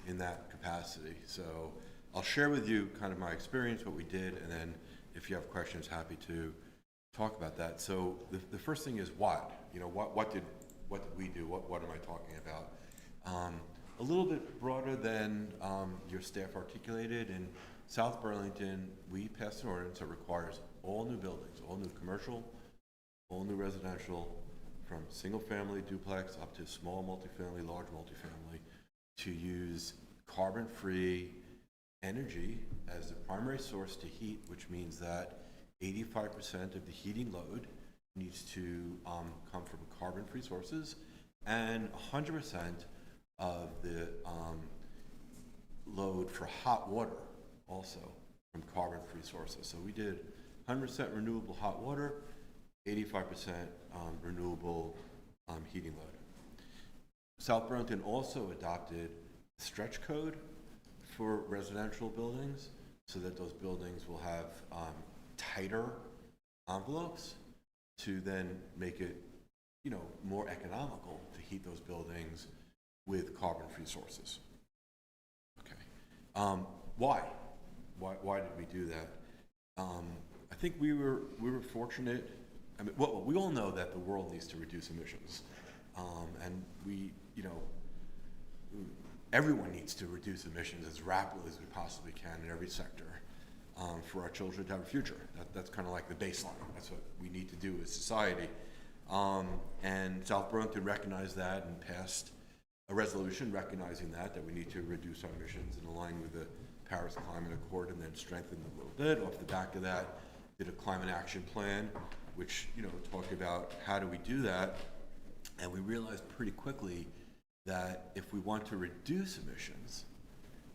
in that capacity. So I'll share with you kind of my experience, what we did, and then if you have questions, happy to talk about that. So the first thing is what? What did we do? What am I talking about? A little bit broader than your staff articulated. In South Burlington, we passed an ordinance that requires all new buildings, all new commercial, all new residential, from single-family duplex up to small multifamily, large multifamily, to use carbon-free energy as the primary source to heat, which means that 85% of the heating load needs to come from carbon-free sources, and 100% of the load for hot water also from carbon-free sources. So we did 100% renewable hot water, 85% renewable heating load. South Burlington also adopted a stretch code for residential buildings, so that those buildings will have tighter envelopes to then make it, more economical to heat those buildings with carbon-free sources. Okay. Why? Why did we do that? I think we were fortunate. I mean, well, we all know that the world needs to reduce emissions, and we, everyone needs to reduce emissions as rapidly as we possibly can in every sector. For our children to have a future. That's kind of like the baseline. That's what we need to do as society. And South Burlington recognized that and passed a resolution recognizing that we need to reduce our emissions in line with the Paris Climate Accord, and then strengthened a little bit. Off the back of that, did a climate action plan, which, talked about how do we do that. And we realized pretty quickly that if we want to reduce emissions,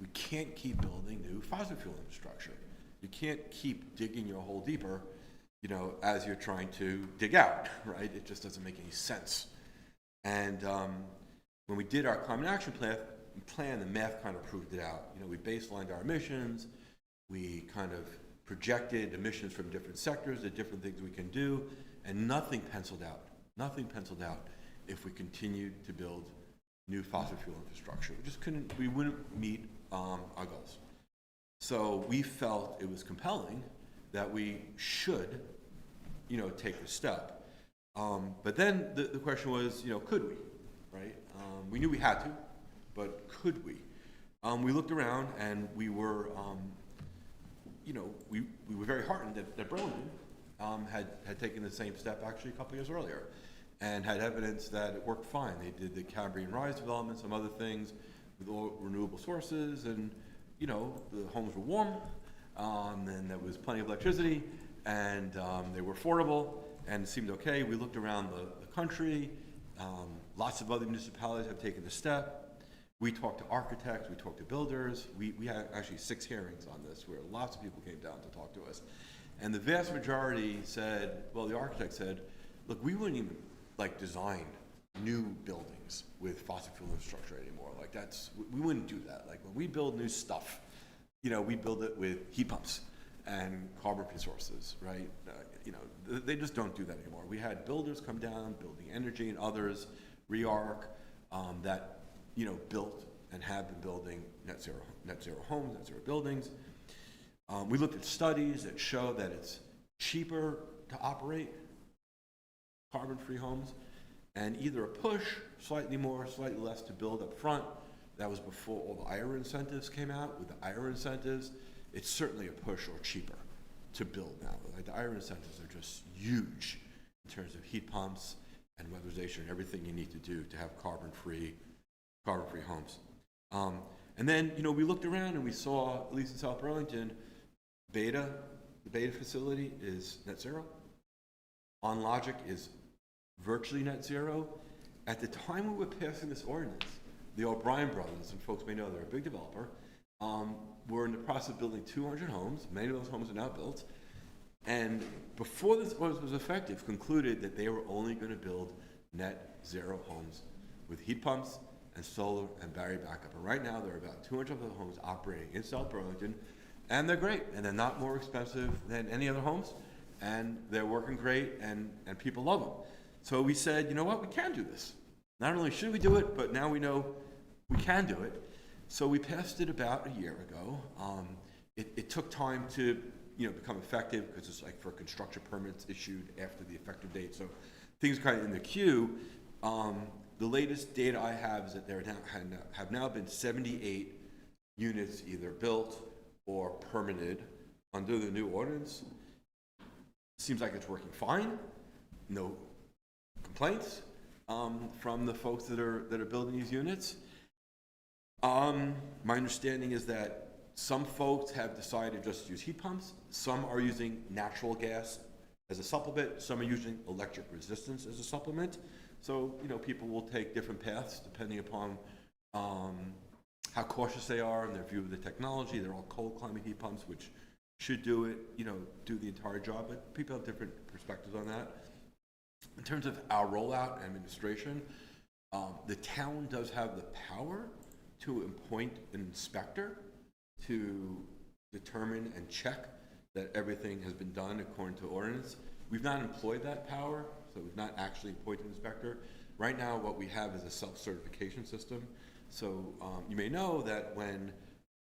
we can't keep building new fossil fuel infrastructure. You can't keep digging your hole deeper, as you're trying to dig out, right? It just doesn't make any sense. And when we did our climate action plan, the math kind of proved it out. We baselined our emissions, we kind of projected emissions from different sectors, the different things we can do, and nothing penciled out if we continued to build new fossil fuel infrastructure. We wouldn't meet our goals. So we felt it was compelling that we should, take this step. But then the question was, could we, right? We knew we had to, but could we? We looked around and we were, we were very heartened that Burlington had taken the same step actually a couple years earlier, and had evidence that it worked fine. They did the Cambrian Rise development, some other things with all renewable sources, and the homes were warm, and there was plenty of electricity, and they were affordable, and it seemed okay. We looked around the country. Lots of other municipalities have taken the step. We talked to architects, we talked to builders, we had actually 6 hearings on this where lots of people came down to talk to us. And the vast majority said, well, the architect said, look, we wouldn't even like design new buildings with fossil fuel infrastructure anymore. Like we wouldn't do that. Like when we build new stuff, you know, we build it with heat pumps and carbon-free sources, right? You know, they just don't do that anymore. We had builders come down, Building Energy and others, REARC, that, you know, built and have been building net zero homes, net zero buildings. We looked at studies that show that it's cheaper to operate carbon-free homes, and either a push, slightly more, slightly less to build up front. That was before all the IRA incentives came out. With the IRA incentives, it's certainly a push or cheaper to build now. Like the IRA incentives are just huge in terms of heat pumps and weatherization and everything you need to do to have carbon-free homes. And then, you know, we looked around and we saw, at least in South Burlington, the Beta facility is net zero. OnLogic is virtually net zero. At the time we were passing this ordinance, the O'Brien brothers, and folks may know they're a big developer, were in the process of building 200 homes. Many of those homes are now built. And before this ordinance was effective, concluded that they were only going to build net zero homes with heat pumps and solar and battery backup. And right now there are about 200 of those homes operating in South Burlington, and they're great, and they're not more expensive than any other homes, and they're working great, and people love them. So we said, you know what, we can do this. Not only should we do it, but now we know we can do it. So we passed it about a year ago. It took time to, you know, become effective because it's like for construction permits issued after the effective date. So things kind of in the queue. The latest data I have is that there have now been 78 units either built or permitted under the new ordinance. Seems like it's working fine. No complaints from the folks that are building these units. My understanding is that some folks have decided just to use heat pumps. Some are using natural gas as a supplement. Some are using electric resistance as a supplement. So, you know, people will take different paths depending upon how cautious they are in their view of the technology. They're all cold climate heat pumps, which should do it, you know, do the entire job, but people have different perspectives on that. In terms of our rollout and administration, the town does have the power to appoint an inspector to determine and check that everything has been done according to ordinance. We've not employed that power, so we've not actually appointed an inspector. Right now, what we have is a self-certification system. So you may know that when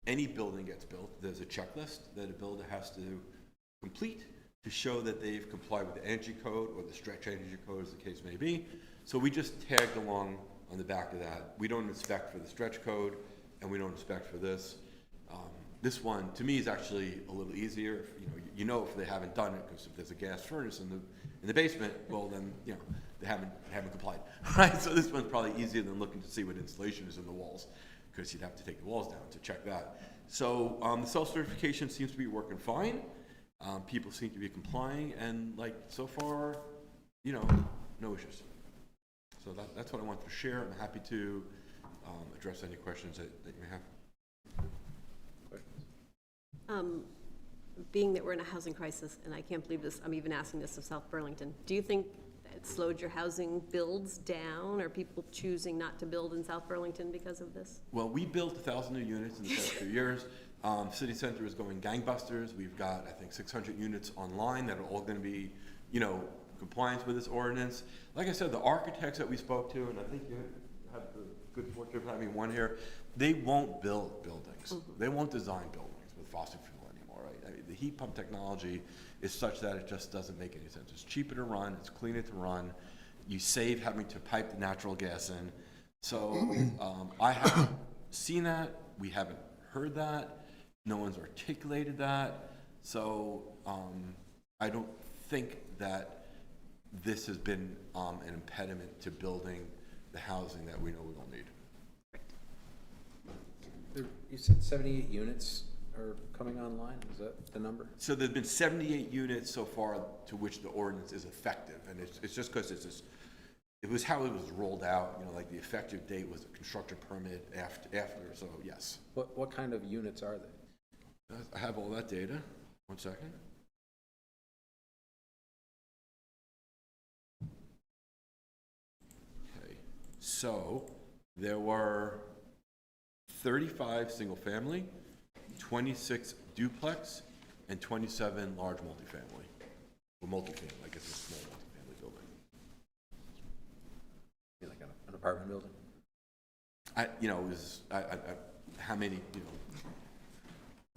any building gets built, there's a checklist that a builder has to complete to show that they've complied with the energy code or the stretch energy code, as the case may be. So we just tagged along on the back of that. We don't inspect for the stretch code, and we don't inspect for this. This one, to me, is actually a little easier. You know if they haven't done it, because if there's a gas furnace in the basement, well then, you know, they haven't complied, right? So this one's probably easier than looking to see what insulation is in the walls, because you'd have to take the walls down to check that. So the self-certification seems to be working fine. People seem to be complying, and like so far, you know, no issues. So that's what I wanted to share. I'm happy to address any questions that you may have. Being that we're in a housing crisis, and I can't believe this, I'm even asking this of South Burlington, do you think it slowed your housing builds down? Are people choosing not to build in South Burlington because of this? Well, we built 1,000 new units in the past 2 years. City Center is going gangbusters. We've got, I think, 600 units online that are all going to be, you know, compliance with this ordinance. Like I said, the architects that we spoke to, and I think you have the good fortune of having one here, they won't build buildings. Mm-hmm. They won't design buildings with fossil fuel anymore, right? I mean, the heat pump technology is such that it just doesn't make any sense. It's cheaper to run, it's cleaner to run, you save having to pipe the natural gas in. So I haven't seen that, we haven't heard that, no one's articulated that, so I don't think that this has been an impediment to building the housing that we know we will need. You said 78 units are coming online, is that the number? So there's been 78 units so far to which the ordinance is effective, and it's just because it's it was how it was rolled out, you know, like the effective date was a construction permit after, so yes. What kind of units are they? I have all that data. One second. Okay, so there were 35 single-family, 26 duplex, and 27 large multifamily. Or multifamily, I guess it's a small multifamily building. Like an apartment building? You know, it was, how many, you know,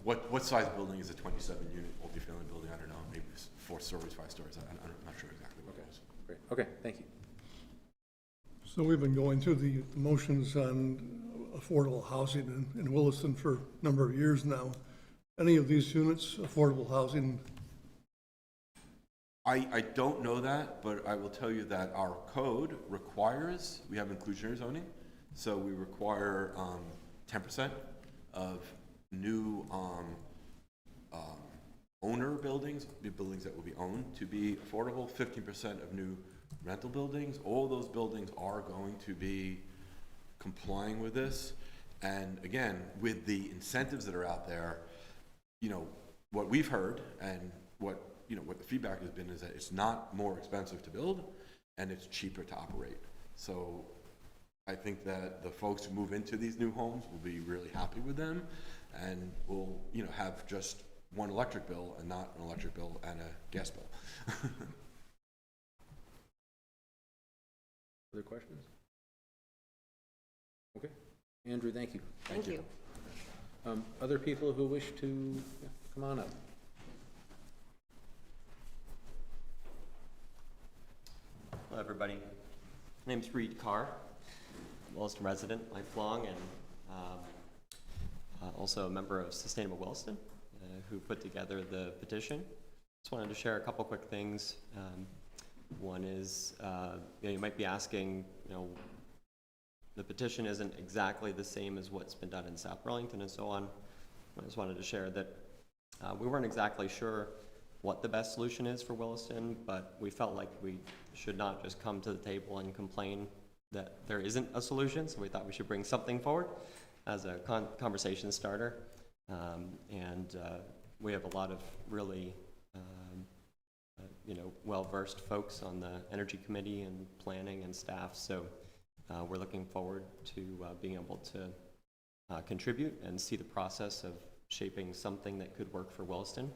what size building is a 27-unit multifamily building? I don't know, maybe it's 4 stories, 5 stories, I'm not sure exactly what it was. Great, okay, thank you. So we've been going through the motions on affordable housing in Williston for a number of years now. Any of these units, affordable housing? I don't know that, but I will tell you that our code requires, we have inclusionary zoning, so we require 10% of new owner buildings, the buildings that will be owned, to be affordable, 15% of new rental buildings. All those buildings are going to be complying with this. And again, with the incentives that are out there, you know, what we've heard and what the feedback has been is that it's not more expensive to build and it's cheaper to operate. So I think that the folks who move into these new homes will be really happy with them and will, you know, have just one electric bill and not an electric bill and a gas bill. Other questions? Okay. Andrew, thank you. Thank you. Other people who wish to, yeah, come on up. Hello, everybody. My name's Reed Carr. I'm a Williston resident, lifelong, and also a member of Sustainable Williston, who put together the petition. Just wanted to share a couple quick things. One is, you might be asking, the petition isn't exactly the same as what's been done in South Burlington and so on. I just wanted to share that we weren't exactly sure what the best solution is for Williston, but we felt like we should not just come to the table and complain that there isn't a solution, so we thought we should bring something forward as a conversation starter. We have a lot of really well-versed folks on the Energy Committee and planning and staff, so we're looking forward to being able to contribute and see the process of shaping something that could work for Williston.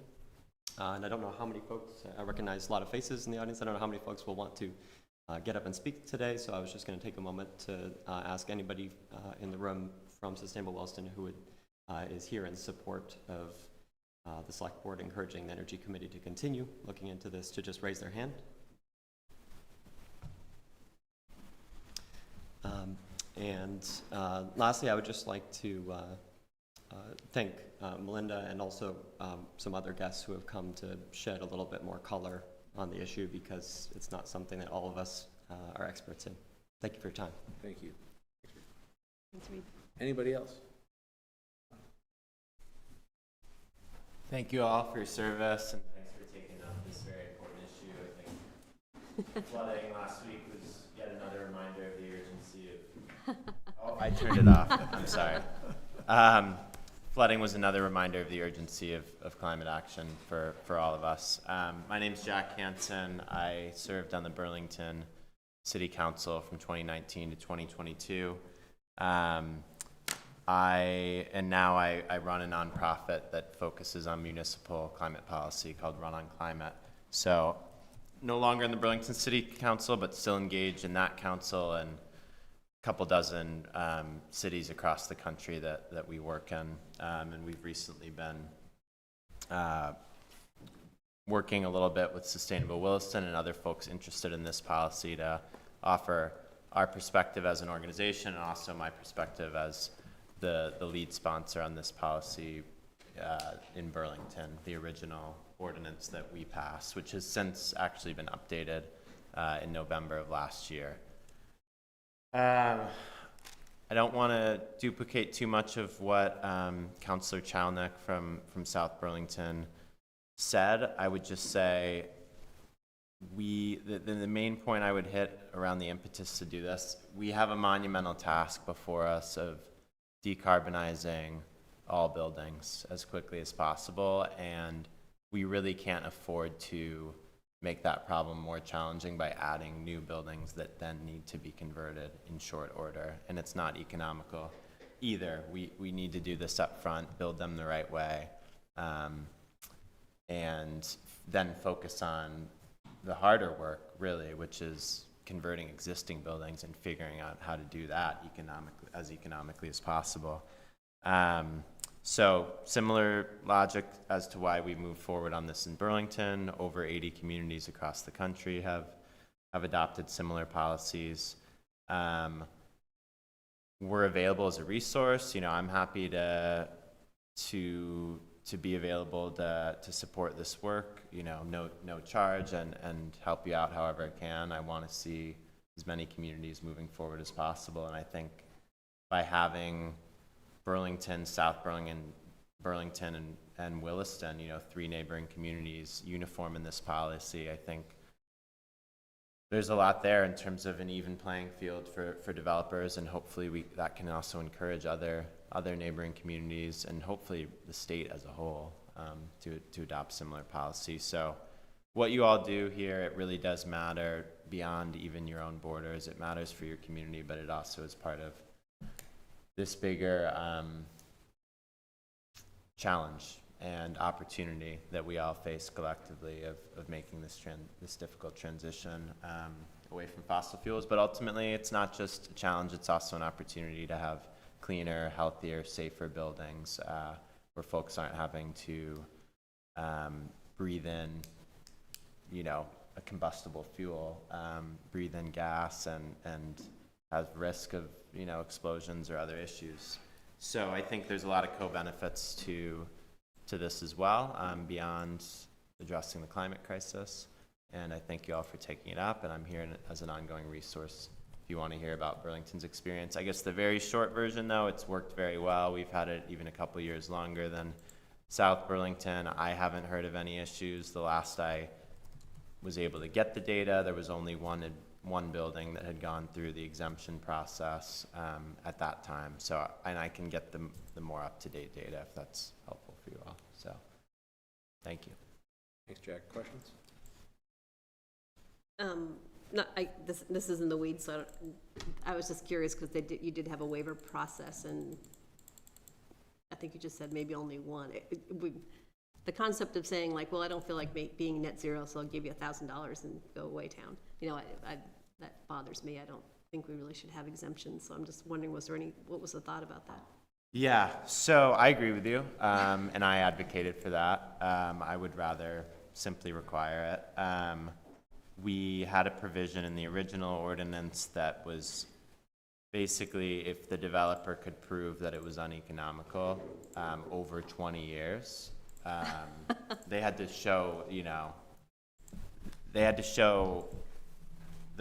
And I don't know how many folks, I recognize a lot of faces in the audience, I don't know how many folks will want to get up and speak today, so I was just going to take a moment to ask anybody in the room from Sustainable Williston who is here in support of the Select Board encouraging the Energy Committee to continue looking into this to just raise their hand. Lastly, I would just like to thank Melinda and also some other guests who have come to shed a little bit more color on the issue, because it's not something that all of us are experts in. Thank you for your time. Thank you. Thanks, Reed. Anybody else? Thank you all for your service, and thanks for taking up this very important issue. I think flooding last week was yet another reminder of the urgency of... Oh, I turned it off. I'm sorry. Flooding was another reminder of the urgency of climate action for all of us. My name's Jack Hansen. I served on the Burlington City Council from 2019 to 2022. Now I run a nonprofit that focuses on municipal climate policy called Run on Climate. So no longer in the Burlington City Council, but still engaged in that council and a couple dozen cities across the country that we work in. And we've recently been working a little bit with Sustainable Williston and other folks interested in this policy to offer our perspective as an organization and also my perspective as the lead sponsor on this policy in Burlington, the original ordinance that we passed, which has since actually been updated in November of last year. I don't want to duplicate too much of what Councillor Chalnick from South Burlington said. I would just say the main point I would hit around the impetus to do this, we have a monumental task before us of decarbonizing all buildings as quickly as possible, and we really can't afford to make that problem more challenging by adding new buildings that then need to be converted in short order, and it's not economical either. We need to do this up front, build them the right way, and then focus on the harder work, really, which is converting existing buildings and figuring out how to do that economically as possible. So similar logic as to why we moved forward on this in Burlington. Over 80 communities across the country have adopted similar policies. We're available as a resource. You know, I'm happy to be available to support this work, you know, no charge, and help you out however I can. I want to see as many communities moving forward as possible, and I think by having Burlington, South Burlington, and Williston, you know, 3 neighboring communities uniform in this policy, I think there's a lot there in terms of an even playing field for developers, and hopefully that can also encourage other neighboring communities and hopefully the state as a whole to adopt similar policies. So what you all do here, it really does matter beyond even your own borders. It matters for your community, but it also is part of this bigger challenge and opportunity that we all face collectively of making this difficult transition away from fossil fuels. But ultimately, it's not just a challenge, it's also an opportunity to have cleaner, healthier, safer buildings where folks aren't having to breathe in, you know, a combustible fuel, breathe in gas and have risk of, you know, explosions or other issues. So I think there's a lot of co-benefits to this as well, beyond addressing the climate crisis. And I thank you all for taking it up, and I'm here as an ongoing resource if you want to hear about Burlington's experience. I guess the very short version, though, it's worked very well. We've had it even a couple years longer than South Burlington. I haven't heard of any issues. The last I was able to get the data, there was only one building that had gone through the exemption process at that time. So, and I can get the more up-to-date data if that's helpful for you all. So, thank you. Thanks, Jack. Questions? This is in the weeds, so I was just curious because you did have a waiver process, and I think you just said maybe only one. The concept of saying like, well, I don't feel like being net zero, so I'll give you $1,000 and go away town. You know, that bothers me. I don't think we really should have exemptions. So I'm just wondering, what was the thought about that? Yeah, so I agree with you, and I advocated for that. I would rather simply require it. We had a provision in the original ordinance that was basically if the developer could prove that it was uneconomical over 20 years, they had to show, you know, the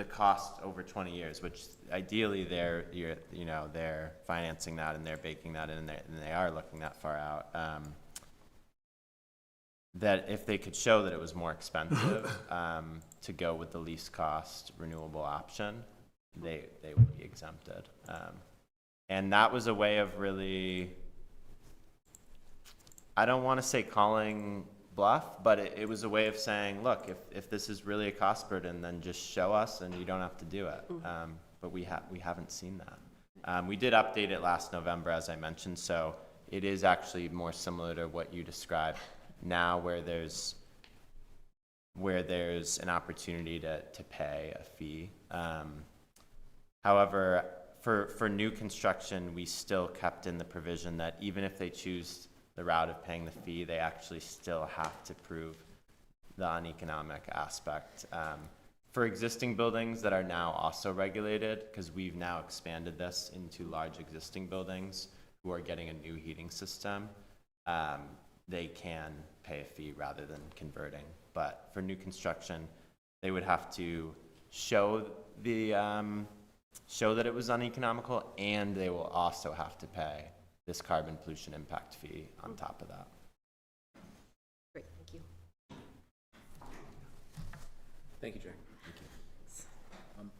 cost over 20 years, which ideally they're financing that and they're baking that in, and they are looking that far out. That if they could show that it was more expensive to go with the least cost renewable option, they would be exempted. And that was a way of really, I don't want to say calling bluff, but it was a way of saying, look, if this is really a cost burden, then just show us and you don't have to do it. But we haven't seen that. We did update it last November, as I mentioned, so it is actually more similar to what you described now, where there's an opportunity to pay a fee. However, for new construction, we still kept in the provision that even if they choose the route of paying the fee, they actually still have to prove the uneconomic aspect. For existing buildings that are now also regulated, because we've now expanded this into large existing buildings who are getting a new heating system, they can pay a fee rather than converting. But for new construction, they would have to show that it was uneconomical, and they will also have to pay this carbon pollution impact fee on top of that. Great, thank you. Thank you, Jack.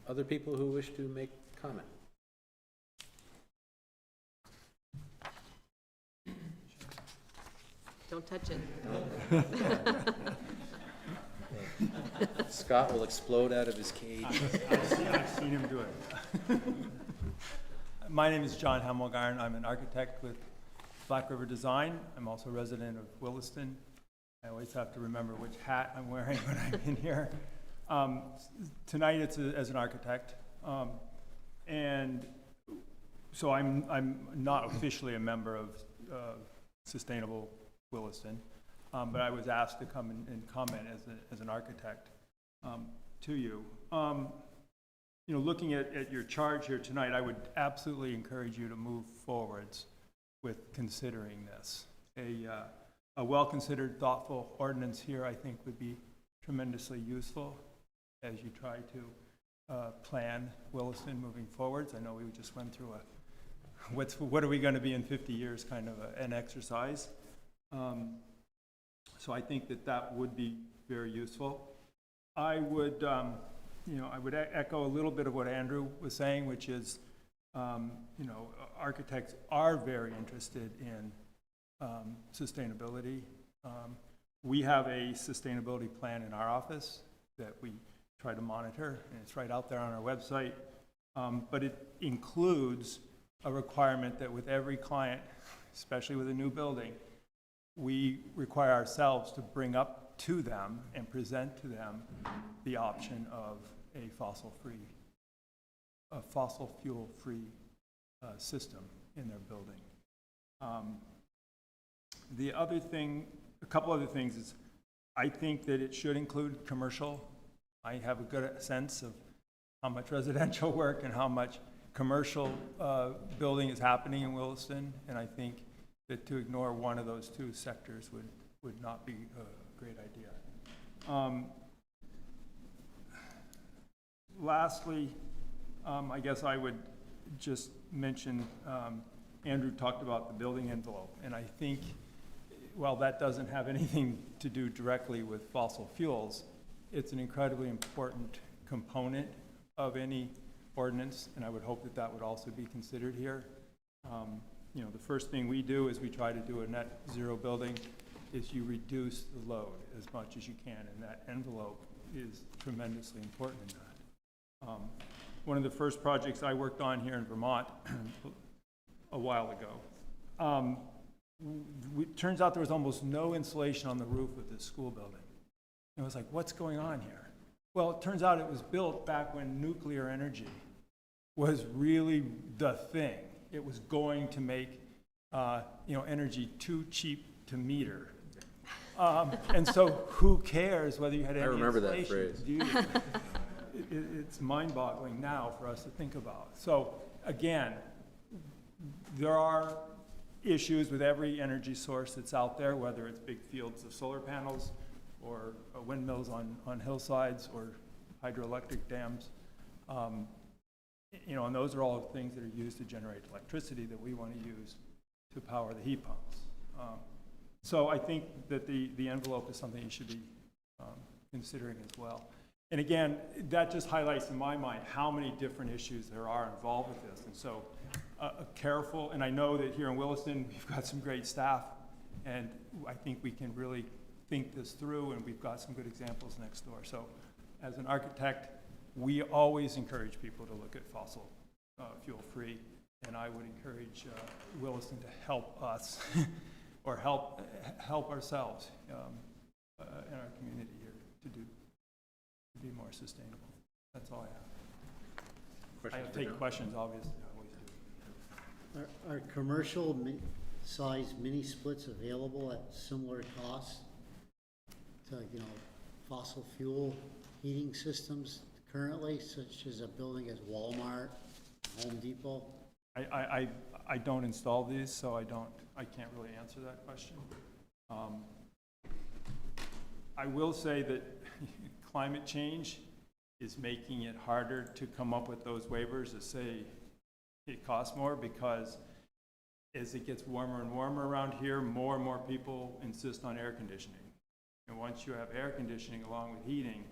Other people who wish to make comment? Don't touch it. Scott will explode out of his cage. I've seen him do it. My name is John Hamelgarn. I'm an architect with Black River Design. I'm also a resident of Williston. I always have to remember which hat I'm wearing when I'm in here. Tonight it's as an architect. And so I'm not officially a member of Sustainable Williston, but I was asked to come and comment as an architect to you. You know, looking at your charge here tonight, I would absolutely encourage you to move forwards with considering this. A well-considered, thoughtful ordinance here, I think, would be tremendously useful as you try to plan Williston moving forwards. I know we just went through what are we going to be in 50 years kind of an exercise. So I think that would be very useful. I would, I would echo a little bit of what Andrew was saying, which is, architects are very interested in sustainability. We have a sustainability plan in our office that we try to monitor, and it's right out there on our website. But it includes a requirement that with every client, especially with a new building, we require ourselves to bring up to them and present to them the option of a fossil fuel-free system in their building. The other thing, a couple other things is, I think that it should include commercial. I have a good sense of how much residential work and how much commercial building is happening in Williston, and I think that to ignore one of those two sectors would not be a great idea. Lastly, I guess I would just mention, Andrew talked about the building envelope, and I think, while that doesn't have anything to do directly with fossil fuels, it's an incredibly important component of any ordinance, and I would hope that would also be considered here. The first thing we do is we try to do a net zero building is you reduce the load as much as you can, and that envelope is tremendously important in that. One of the first projects I worked on here in Vermont a while ago, it turns out there was almost no insulation on the roof of this school building. And I was like, what's going on here? Well, it turns out it was built back when nuclear energy was really the thing. It was going to make energy too cheap to meter. And so who cares whether you had any remember that insulation? phrase. It's mind-boggling now for us to think about. So again, there are issues with every energy source that's out there, whether it's big fields of solar panels or windmills on hillsides or hydroelectric dams. And those are all things that are used to generate electricity that we want to use to power the heat pumps. So I think that the envelope is something you should be considering as well. And again, that just highlights in my mind how many different issues there are involved with this. And so careful, and I know that here in Williston, we've got some great staff, and I think we can really think this through, and we've got some good examples next door. So as an architect, we always encourage people to look at fossil fuel-free, and I would encourage Williston to help us or help ourselves in our community here to be more sustainable. That's all I have. I take questions, obviously, I always do. Are commercial size mini splits available at similar costs to, fossil fuel heating systems currently, such as a building at Walmart, Home Depot? I don't install these, so I can't really answer that question. I will say that climate change is making it harder to come up with those waivers that say it costs more, because as it gets warmer and warmer around here, more and more people insist on air conditioning. And once you have air conditioning along with heating,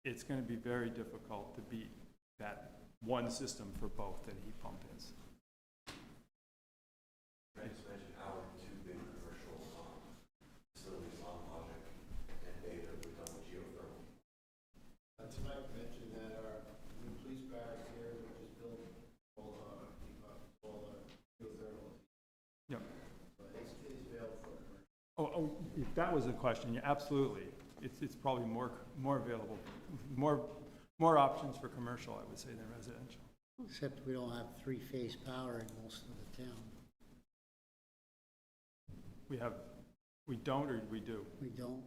it's gonna be very difficult to beat that one system for both that a heat pump is. I just mentioned our two big commercial facilities on Logic and Beta were done with geothermal. Tonight mentioned that our new police barracks here, which is built all geothermal. Yep. So it's available for commercial. Oh, if that was a question, yeah, absolutely. It's probably more available, more options for commercial, I would say, than residential. Except we don't have three-phase power in most of the town. We don't, or we do? We don't.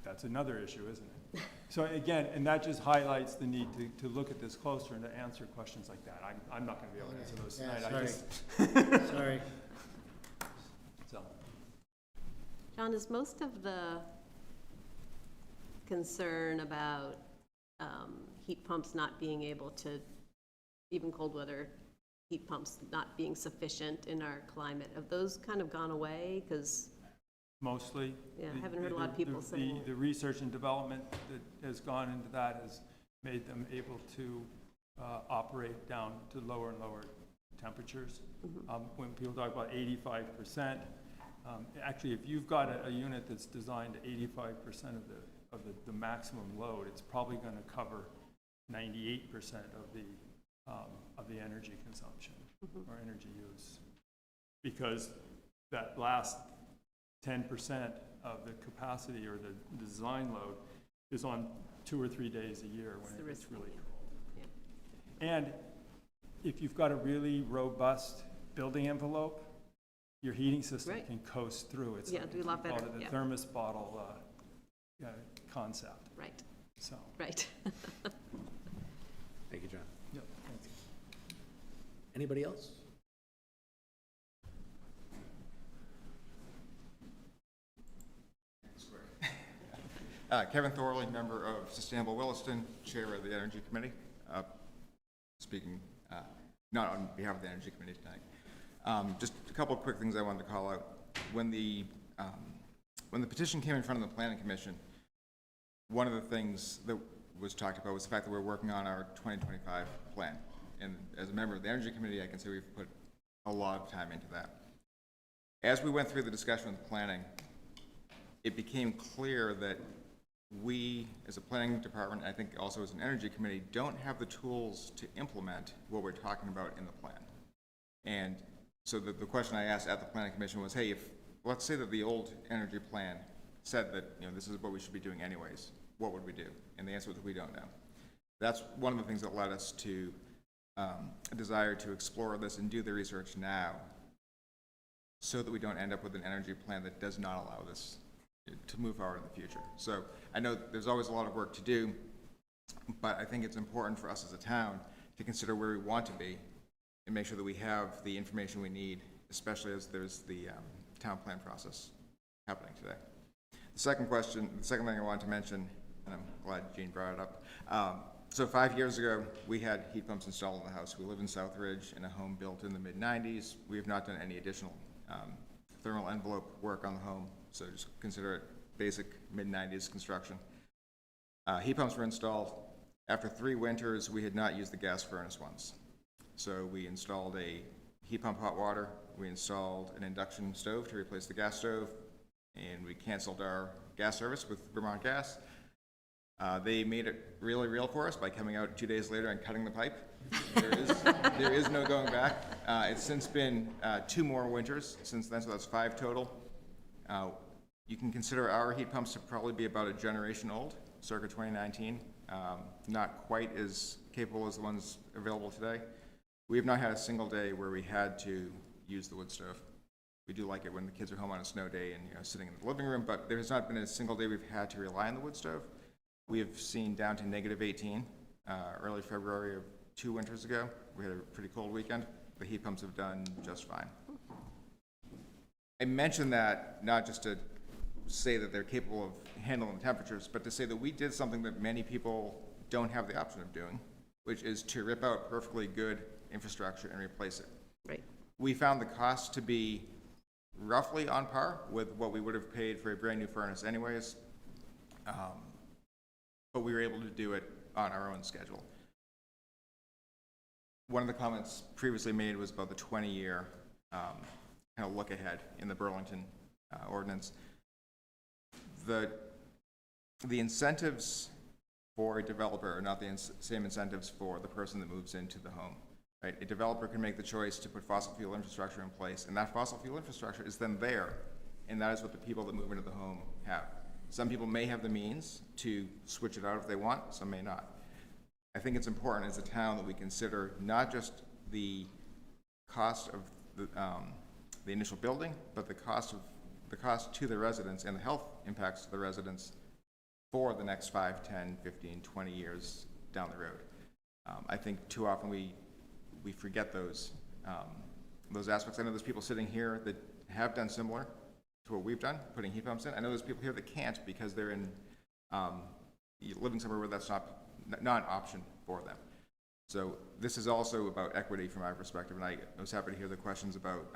That's another issue, isn't it? So again, and that just highlights the need to look at this closer and to answer questions like that. I'm not gonna be able to answer those tonight. Yeah, sorry. Sorry. So. John, is most of the concern about heat pumps not being able to, even cold weather heat pumps not being sufficient in our climate, have those kind of gone away? Because Mostly. yeah, I haven't heard a lot of people saying The research and development that has gone into that has made them able to operate down to lower and lower temperatures. When people talk about 85%, actually, if you've got a unit that's designed to 85% of the maximum load, it's probably going to cover 98% of the energy consumption or energy use, because that last 10% of the capacity or the design load is on 2 or 3 days a year when it's really cold. Yeah. And if you've got a really robust building envelope, your heating system Right. can coast through. It's Yeah, do a lot we call better, it the yeah. thermos bottle concept. right, So, right. Thank you, John. yeah, thanks. Anybody else? Kevin Thorley, member of Sustainable Williston, chair of the Energy Committee. Speaking not on behalf of the Energy Committee tonight. Just a couple of quick things I wanted to call out. When the petition came in front of the Planning Commission, one of the things that was talked about was the fact that we're working on our 2025 plan. And as a member of the Energy Committee, I can say we've put a lot of time into that. As we went through the discussion with planning, it became clear that we, as a planning department, I think also as an energy committee, don't have the tools to implement what we're talking about in the plan. And so the question I asked at the planning commission was, hey, let's say that the old energy plan said that, this is what we should be doing anyways, what would we do? And the answer was, we don't know. That's one of the things that led us to a desire to explore this and do the research now, so that we don't end up with an energy plan that does not allow this to move forward in the future. So I know there's always a lot of work to do, but I think it's important for us as a town to consider where we want to be and make sure that we have the information we need, especially as there's the town plan process happening today. The second thing I wanted to mention, and I'm glad Jean brought it up. So 5 years ago, we had heat pumps installed in the house. We live in Southridge in a home built in the mid-90s. We have not done any additional thermal envelope work on the home, so just consider it basic mid-90s construction. Heat pumps were installed. After 3 winters, we had not used the gas furnace once. So we installed a heat pump hot water, we installed an induction stove to replace the gas stove, and we canceled our gas service with Vermont Gas. They made it really real for us by coming out 2 days later and cutting the pipe. There is no going back. It's since been 2 more winters since then, so that's 5 total. You can consider our heat pumps to probably be about a generation old, circa 2019. Not quite as capable as the ones available today. We have not had a single day where we had to use the wood stove. We do like it when the kids are home on a snow day and sitting in the living room, but there has not been a single day we've had to rely on the wood stove. We have seen down to -18 early February of 2 winters ago. We had a pretty cold weekend. The heat pumps have done just fine. I mention that not just to say that they're capable of handling the temperatures, but to say that we did something that many people don't have the option of doing, which is to rip out perfectly good infrastructure and replace it. Right. We found the cost to be roughly on par with what we would have paid for a brand-new furnace anyways. But we were able to do it on our own schedule. One of the comments previously made was about the 20-year kind of look ahead in the Burlington ordinance. The incentives for a developer are not the same incentives for the person that moves into the home. Right? A developer can make the choice to put fossil fuel infrastructure in place, and that fossil fuel infrastructure is then there, and that is what the people that move into the home have. Some people may have the means to switch it out if they want, some may not. I think it's important as a town that we consider not just the cost of the initial building, but the cost to the residents and the health impacts to the residents for the next 5, 10, 15, 20 years down the road. I think too often we forget those aspects. I know there's people sitting here that have done similar to what we've done, putting heat pumps in. I know there's people here that can't because they're in living somewhere where that's not an option for them. So this is also about equity from my perspective, and I was happy to hear the questions about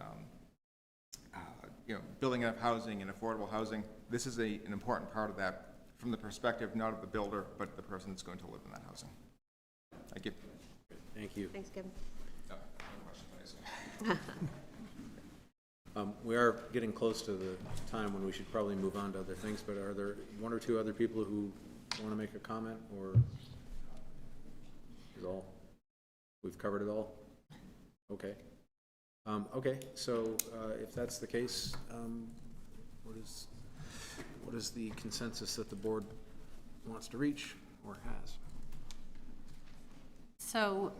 building enough housing and affordable housing. This is an important part of that from the perspective not of the builder, but the person that's going to live in that housing. Thank you. Thank you. Thanks, Kevin. No question, please. We are getting close to the time when we should probably move on to other things, but are there one or two other people who want to make a comment, or is all, we've covered it all? Okay. Okay, so if that's the case, what is the consensus that the board wants to reach or has? So,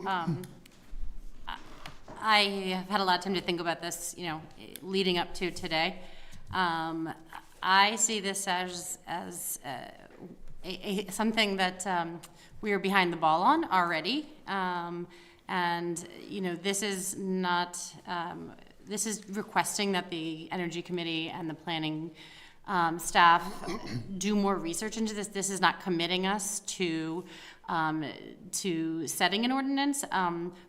I have had a lot of time to think about this, leading up to today. I see this as something that we are behind the ball on already. And, this is not, this is requesting that the Energy Committee and the planning staff do more research into this. This is not committing us to setting an ordinance,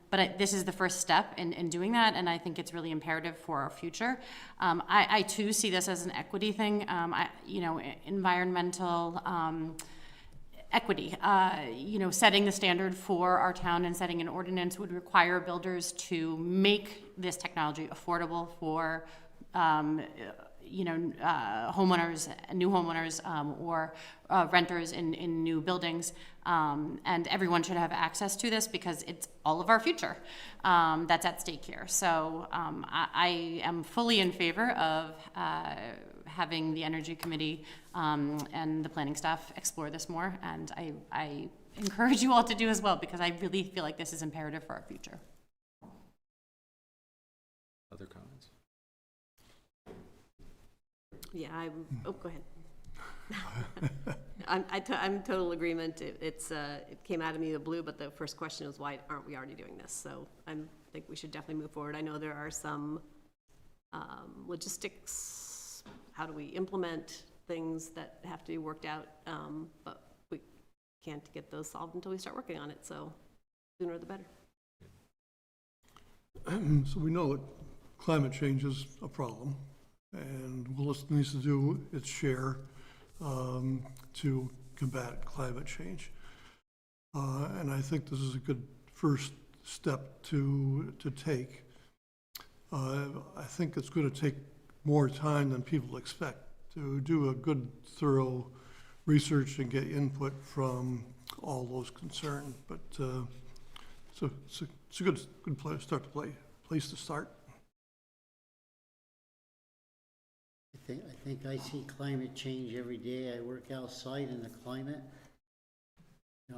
but this is the first step in doing that, and I think it's really imperative for our future. I too see this as an equity thing, environmental equity. Setting the standard for our town and setting an ordinance would require builders to make this technology affordable for homeowners, new homeowners, or renters in new buildings, and everyone should have access to this because it's all of our future that's at stake here. So I am fully in favor of having the Energy Committee and the planning staff explore this more, and I encourage you all to do as well, because I really feel like this is imperative for our future. Other comments? Yeah, go ahead. I'm total agreement. It came out of me the blue, but the first question was, why aren't we already doing this? So I think we should definitely move forward. I know there are some logistics, how do we implement things that have to be worked out, but we can't get those solved until we start working on it, so sooner the better. So we know that climate change is a problem, and Williston needs to do its share to combat climate change. And I think this is a good first step to take. I think it's going to take more time than people expect to do a good, thorough research and get input from all those concerned. But so it's a good place to start. I think I see climate change every day. I work outside in the climate.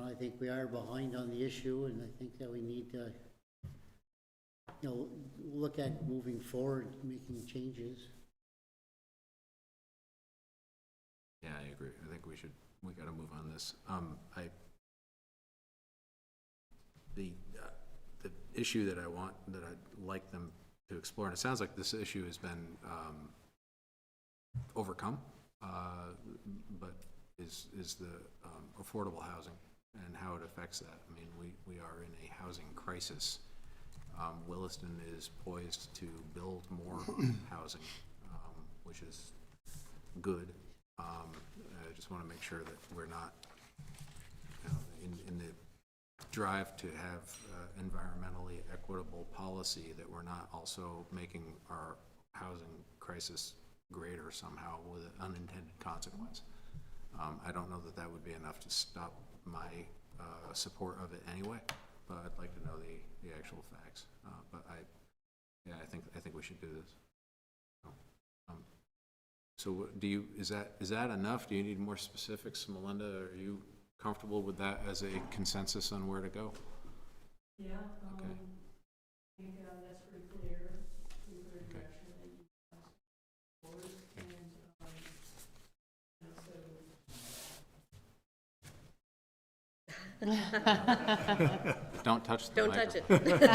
I think we are behind on the issue, and I think that we need to, look at moving forward, making changes. Yeah, I agree. I think we got to move on this. The issue that I'd like them to explore, and it sounds like this issue has been overcome, but is the affordable housing and how it affects that. I mean, we are in a housing crisis. Williston is poised to build more housing. which is good. I just want to make sure that we're not, you know, in the drive to have environmentally equitable policy, that we're not also making our housing crisis greater somehow with an unintended consequence. I don't know that that would be enough to stop my support of it anyway, but I'd like to know the actual facts. But I think we should do this. So what do you, is that enough? Do you need more specifics, Melinda? Are you comfortable with that as a consensus on where to go? Yeah, Okay. I think that's pretty clear, direction that you asked forward, and so. Don't touch the Don't touch microphone. it.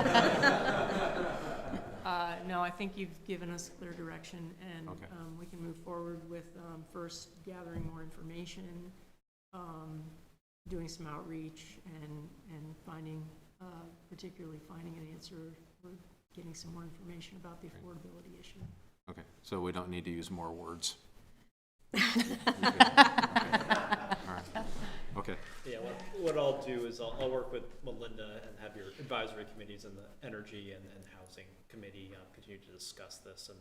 No, I think you've given us clear direction, and Okay. We can move forward with first gathering more information, doing some outreach, and finding, particularly finding an answer or getting some more information about the affordability issue. Okay, so we don't need to use more words. Okay. Yeah, what I'll do is I'll work with Melinda and have your advisory committees and the energy and housing committee continue to discuss this and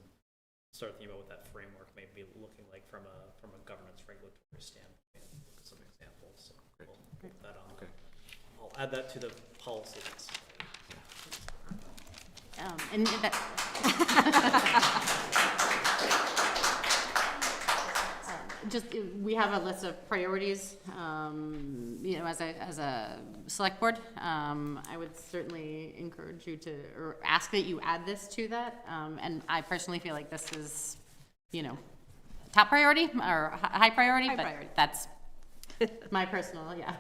start thinking about what that framework may be looking like from a governance regulatory standpoint and look at some examples. So we'll put that on. Okay. I'll add that to the policies. And that, just, we have a list of priorities, you know, as a select board. I would certainly encourage you to, or ask that you add this to that. And I personally feel like this is, you know, top priority or high priority, High but priority. that's my personal, yeah.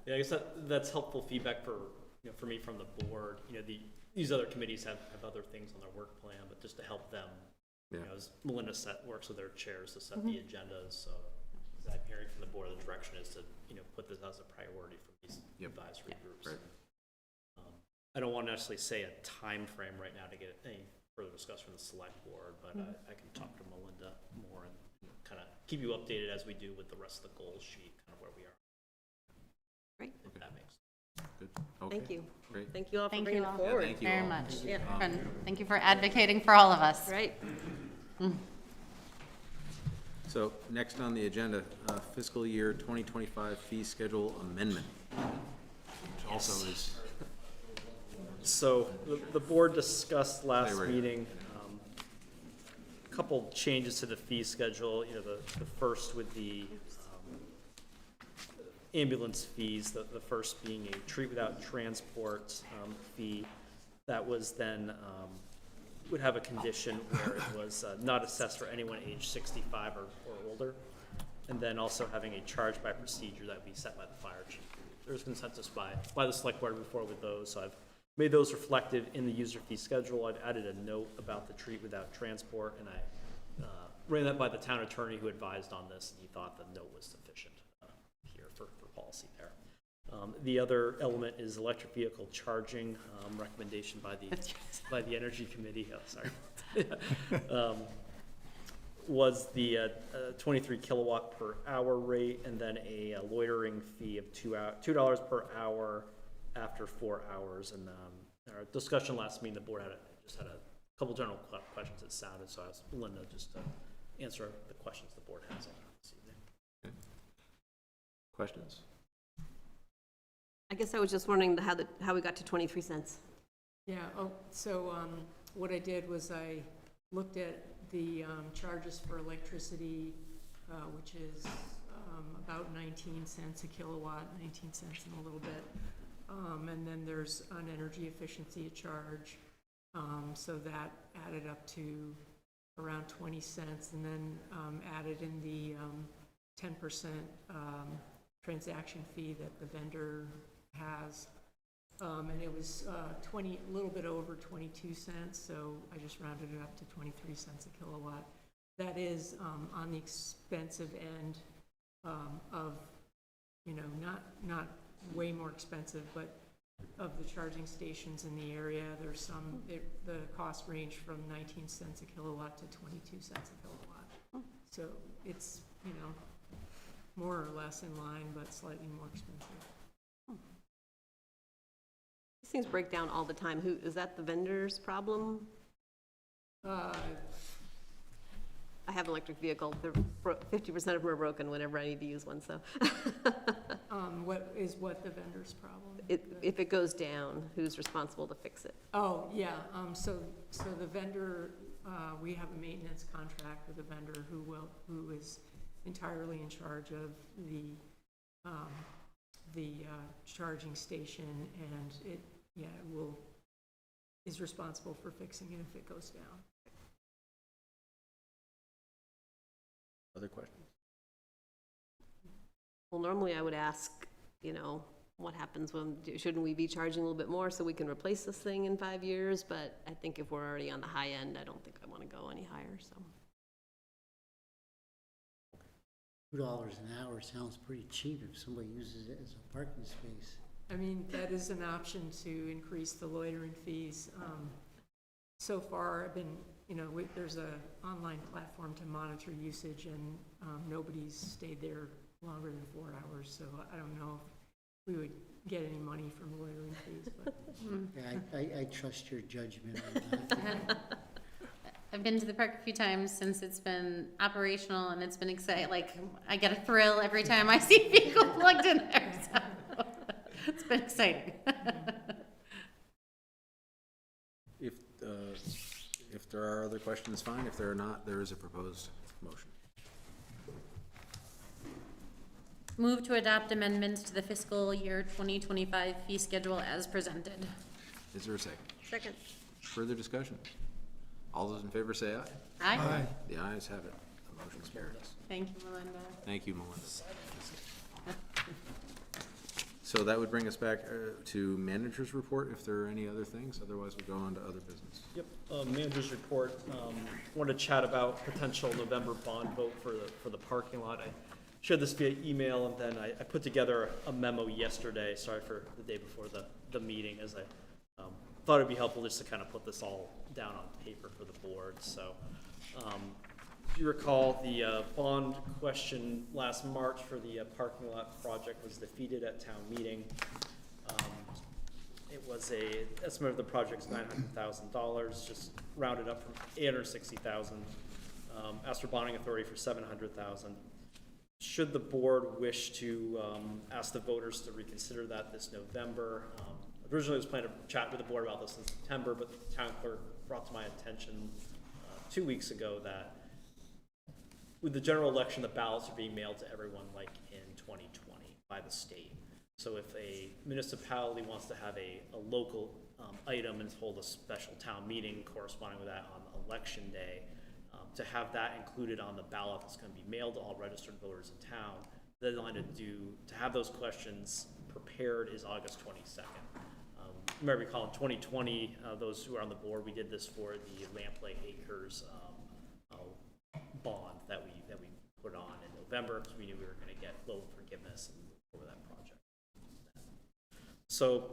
Yeah, I guess that's helpful feedback for me from the board. You know, these other committees have other things on their work plan, but just to help them, you know, as Melinda works with their chairs to set the agendas. So as I'm hearing from the board, the direction is to, you know, put this as a priority for these advisory groups. Right. I don't want to necessarily say a time frame right now to get any further discussion from the select board, but I can talk to Melinda more and kind of keep you updated as we do with the rest of the goal sheet, kind of where we are. Great. If that makes sense. Good. Okay. Thank you. Great. Thank you all for Thank bringing you it all. forward. Thank you Very all. much. Yeah. And thank you for advocating for all of us. Right. So next on the agenda, fiscal year 2025 fee schedule amendment, which also is, So the board discussed last Hey, Ray. meeting a couple changes to the fee schedule. You know, the first with the ambulance fees, the first being a treat without transport fee that was then would have a condition where it was not assessed for anyone age 65 or older, and then also having a charge by procedure that would be set by the fire chief. There's consensus by the select board before with those, so I've made those reflective in the user fee schedule. I've added a note about the treat without transport, and I ran that by the town attorney who advised on this, and he thought the note was sufficient here for policy there. The other element is electric vehicle charging, recommendation by the Energy Committee, was the 23 kilowatt per hour rate, and then a loitering fee of $2 per hour after 4 hours. And our discussion last meeting, the board just had a couple general questions that sounded, so I asked Linda just to answer the questions the board has on this evening. okay. Questions? I guess I was just wondering how we got to 23 cents. Yeah, so what I did was I looked at the charges for electricity, which is about 19 cents a kilowatt, 19 cents and a little bit. And then there's an energy efficiency charge, so that added up to around 20 cents, and then added in the 10% transaction fee that the vendor has, and it was a little bit over 22 cents, so I just rounded it up to 23 cents a kilowatt. That is on the expensive end of, you know, not way more expensive, but of the charging stations in the area. There's some, the cost range from 19 cents a kilowatt to 22 cents a kilowatt. So it's, you know, more or less in line, but slightly more expensive. These things break down all the time. Who, is that the vendor's problem? I have an electric vehicle. 50% of them are broken whenever I need to use one, so. What the vendor's problem? If it goes down, who's responsible to fix it? Oh, yeah, so the vendor, we have a maintenance contract with a vendor who is entirely in charge of the charging station, and is responsible for fixing it if it goes down. Other questions? Well, normally I would ask, you know, what happens when, shouldn't we be charging a little bit more so we can replace this thing in 5 years? But I think if we're already on the high end, I don't think I want to go any higher, so. $2 an hour sounds pretty cheap if somebody uses it as a parking space. I mean, that is an option to increase the loitering fees. So far, I've been, you know, there's a online platform to monitor usage, and nobody's stayed there longer than 4 hours, so I don't know if we would get any money from loitering fees, but. Yeah, I trust your judgment on that. I've been to the park a few times since it's been operational, and it's been exciting. Like, I get a thrill every time I see a vehicle plugged in there. So it's been exciting. If there are other questions, fine. If there are not, there is a proposed motion. Move to adopt amendments to the fiscal year 2025 fee schedule as presented. Is there a second? Second. Further discussion? All those in favor say aye. Aye. The ayes have it. The motion's carried. Thank you, Melinda. Thank you, Melinda. So that would bring us back to manager's report, if there are any other things. Otherwise, we'll go on to other business. Yep, manager's report, wanted to chat about potential November bond vote for the parking lot. I shared this via email, and then I put together a memo yesterday, sorry for the day before the meeting, as I thought it'd be helpful just to kind of put this all down on paper for the board. So, if you recall, the bond question last March for the parking lot project was defeated at town meeting. It was a estimate of the project's $900,000, just rounded up from $860,000. Asked for bonding authority for $700,000. Should the board wish to ask the voters to reconsider that this November? Originally, I was planning to chat with the board about this in September, but the town clerk brought to my attention 2 weeks ago that with the general election, the ballots are being mailed to everyone like in 2020 by the state. So if a municipality wants to have a local item and hold a special town meeting corresponding with that on election day, to have that included on the ballot that's going to be mailed to all registered voters in town, the deadline to have those questions prepared is August 22nd. You might recall in 2020, those who are on the board, we did this for the Lampley Acres bond that we put on in November, because we knew we were going to get loan forgiveness over that project. So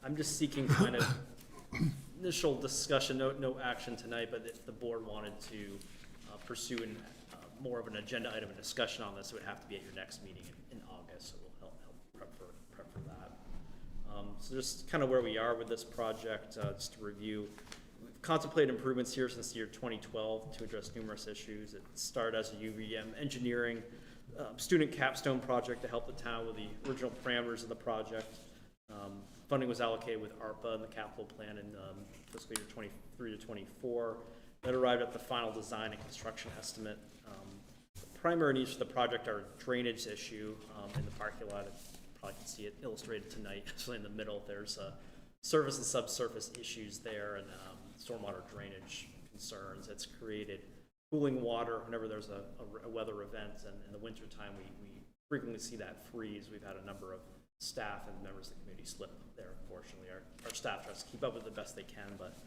I'm just seeking kind of initial discussion, no action tonight, but if the board wanted to pursue more of an agenda item and discussion on this, it would have to be at your next meeting in August, so we'll help prep for that. So just kind of where we are with this project, just to review. We've contemplated improvements here since the year 2012 to address numerous issues. It started as a UVM engineering student capstone project to help the town with the original parameters of the project. Funding was allocated with ARPA and the capital plan in fiscal year 23 to 24. That arrived at the final design and construction estimate. The primary needs for the project are drainage issue in the parking lot. You probably can see it illustrated tonight, actually in the middle. There's surface and subsurface issues there, and stormwater drainage concerns. It's created cooling water whenever there's a weather event, and in the wintertime we frequently see that freeze. We've had a number of staff and members of the community slip there, unfortunately. Our staff tries to keep up with it the best they can, but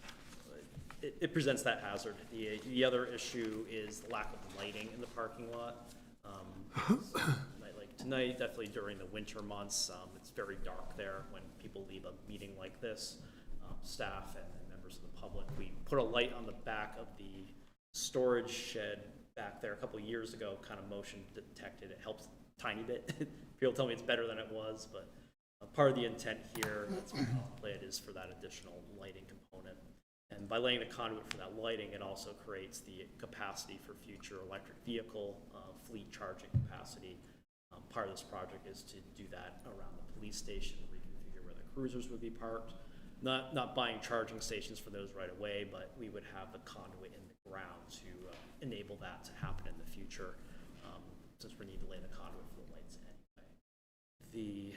it presents that hazard. The other issue is the lack of lighting in the parking lot. Like tonight, definitely during the winter months. It's very dark there when people leave a meeting like this, staff and members of the public. We put a light on the back of the storage shed back there a couple of years ago, kind of motion detected. It helps a tiny bit. People tell me it's better than it was, but part of the intent here, that's what contemplated, is for that additional lighting component. And by laying the conduit for that lighting, it also creates the capacity for future electric vehicle fleet charging capacity. Part of this project is to do that around the police station, reconfigure where the cruisers would be parked. Not buying charging stations for those right away, but we would have the conduit in the ground to enable that to happen in the future, since we need to lay the conduit for the lights anyway.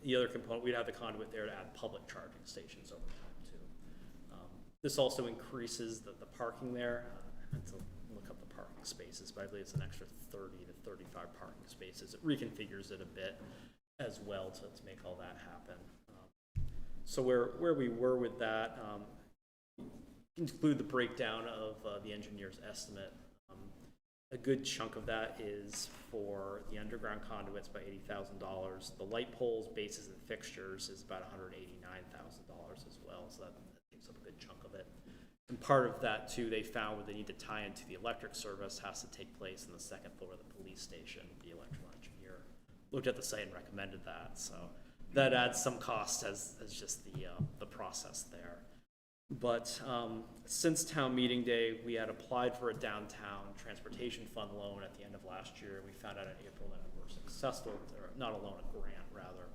The other component, we'd have the conduit there to add public charging stations over time too. This also increases the parking there. I had to look up the parking spaces, but I believe it's an extra 30 to 35 parking spaces. It reconfigures it a bit as well to make all that happen. So where we were with that, include the breakdown of the engineer's estimate. A good chunk of that is for the underground conduits by $80,000. The light poles, bases, and fixtures is about $189,000 as well, so that takes up a good chunk of it. And part of that too, they found where they need to tie into the electric service has to take place in the second floor of the police station. The electrical engineer looked at the site and recommended that, so that adds some cost as just the process there. But since town meeting day, we had applied for a downtown transportation fund loan at the end of last year. We found out in April that we were successful, or not a loan, a grant rather.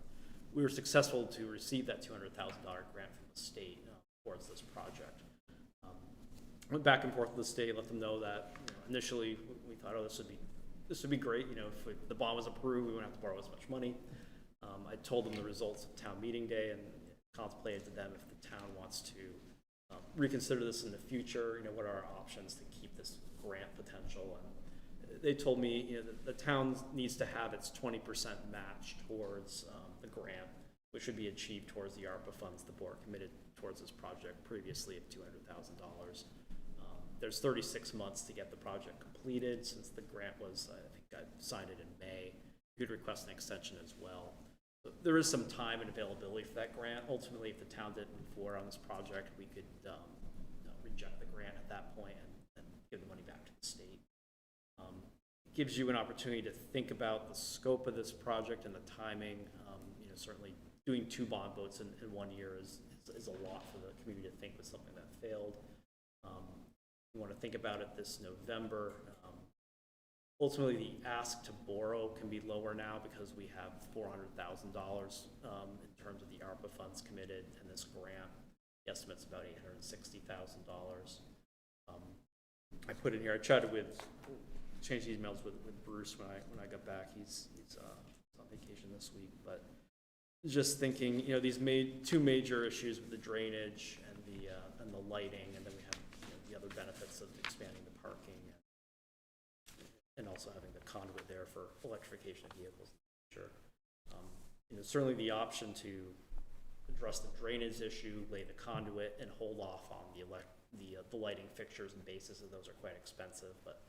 We were successful to receive that $200,000 grant from the state towards this project. Went back and forth with the state, let them know that initially we thought, oh, this would be great. If the bond was approved, we wouldn't have to borrow as much money. I told them the results of town meeting day and contemplated to them if the town wants to reconsider this in the future, what are our options to keep this grant potential. And they told me the town needs to have its 20% match towards the grant, which would be achieved towards the ARPA funds the board committed towards this project previously of $200,000. There's 36 months to get the project completed. Since the grant was, I think I signed it in May, you could request an extension as well. There is some time and availability for that grant. Ultimately, if the town didn't move forward on this project, we could reject the grant at that point and give the money back to the state. It gives you an opportunity to think about the scope of this project and the timing. Certainly doing 2 bond votes in 1 year is a lot for the community to think with something that failed. You want to think about it this November. Ultimately, the ask to borrow can be lower now because we have $400,000 in terms of the ARPA funds committed, and this grant, the estimate's about $860,000. I put in here, I chatted changed emails with Bruce when I got back. He's on vacation this week, but just thinking, these 2 major issues with the drainage and the lighting, and then we have the other benefits of expanding the parking. And also having the conduit there for electrification of vehicles in the future. Certainly the option to address the drainage issue, lay the conduit, and hold off on the lighting fixtures and bases, and those are quite expensive. But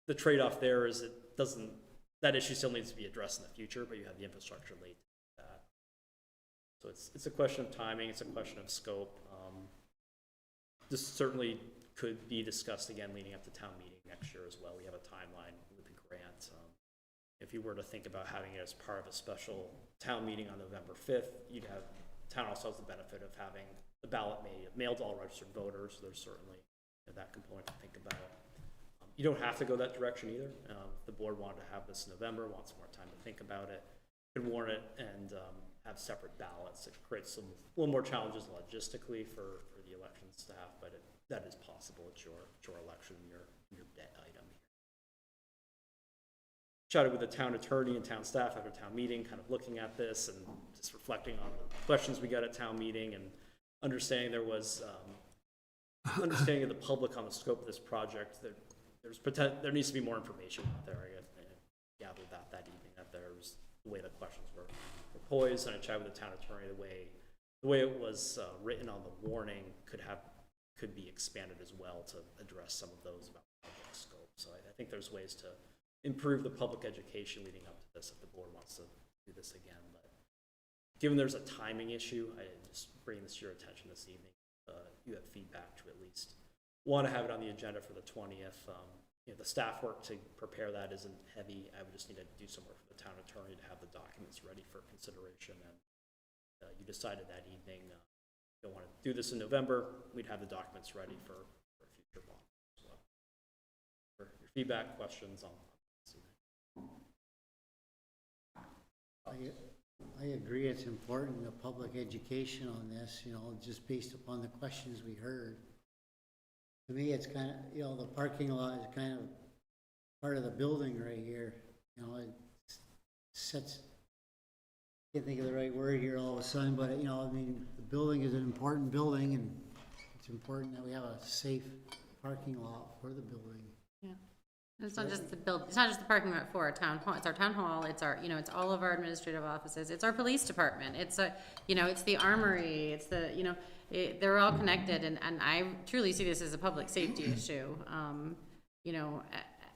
the trade-off there is that issue still needs to be addressed in the future, but you have the infrastructure laid to do that. So it's a question of timing, it's a question of scope. This certainly could be discussed again leading up to town meeting next year as well. We have a timeline with the grant. If you were to think about having it as part of a special town meeting on November 5th, town also has the benefit of having the ballot mailed to all registered voters. There's certainly that component to think about. You don't have to go that direction either. If the board wanted to have this in November, wants more time to think about it, you can warn it and have separate ballots. It creates a little more challenges logistically for the election staff, but that is possible. It's your election, your debt item. Chatted with the town attorney and town staff after town meeting, kind of looking at this and just reflecting on the questions we got at town meeting and understanding there was understanding of the public on the scope of this project. There needs to be more information out there. I gathered that evening that there was the way the questions were poised, and I chatted with the town attorney the way it was written on the warning could be expanded as well to address some of those about project scope. So I think there's ways to improve the public education leading up to this if the board wants to do this again. But given there's a timing issue, I just bring this to your attention this evening. You have feedback to at least want to have it on the agenda for the 20th. You know, the staff work to prepare that isn't heavy. I would just need to do some work for the town attorney to have the documents ready for consideration. And you decided that evening, you don't want to do this in November, we'd have the documents ready for a future bond as well. For your feedback, questions on this evening. I agree it's important, the public education on this, you know, just based upon the questions we heard. To me, it's kind of, you know, the parking lot is kind of part of the building right here. You know, it sets, can't think of the right word here all of a sudden, but, you know, I mean, the building is an important building, and it's important that we have a safe parking lot for the building. Yeah. And it's not just the it's not just the parking lot for our town hall, it's our town hall, it's our, you know, it's all of our administrative offices, it's our police department, it's a, you know, it's the armory, it's the, you know, they're all connected, and I truly see this as a public safety issue. You know,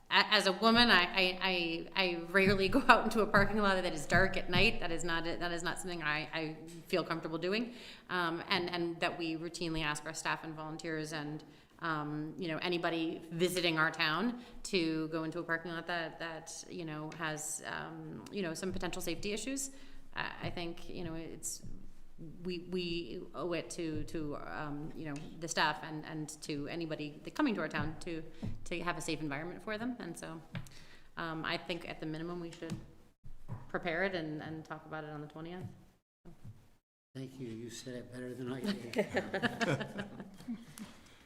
as a woman, I rarely go out into a parking lot that is dark at night. That is not something I feel comfortable doing, and that we routinely ask our staff and volunteers and you know, anybody visiting our town to go into a parking lot that you know, has you know, some potential safety issues. I think, you know, it's we owe it to you know, the staff and to anybody coming to our town to have a safe environment for them. And so I think at the minimum we should prepare it and talk about it on the 20th. Thank you. You said it better than I did.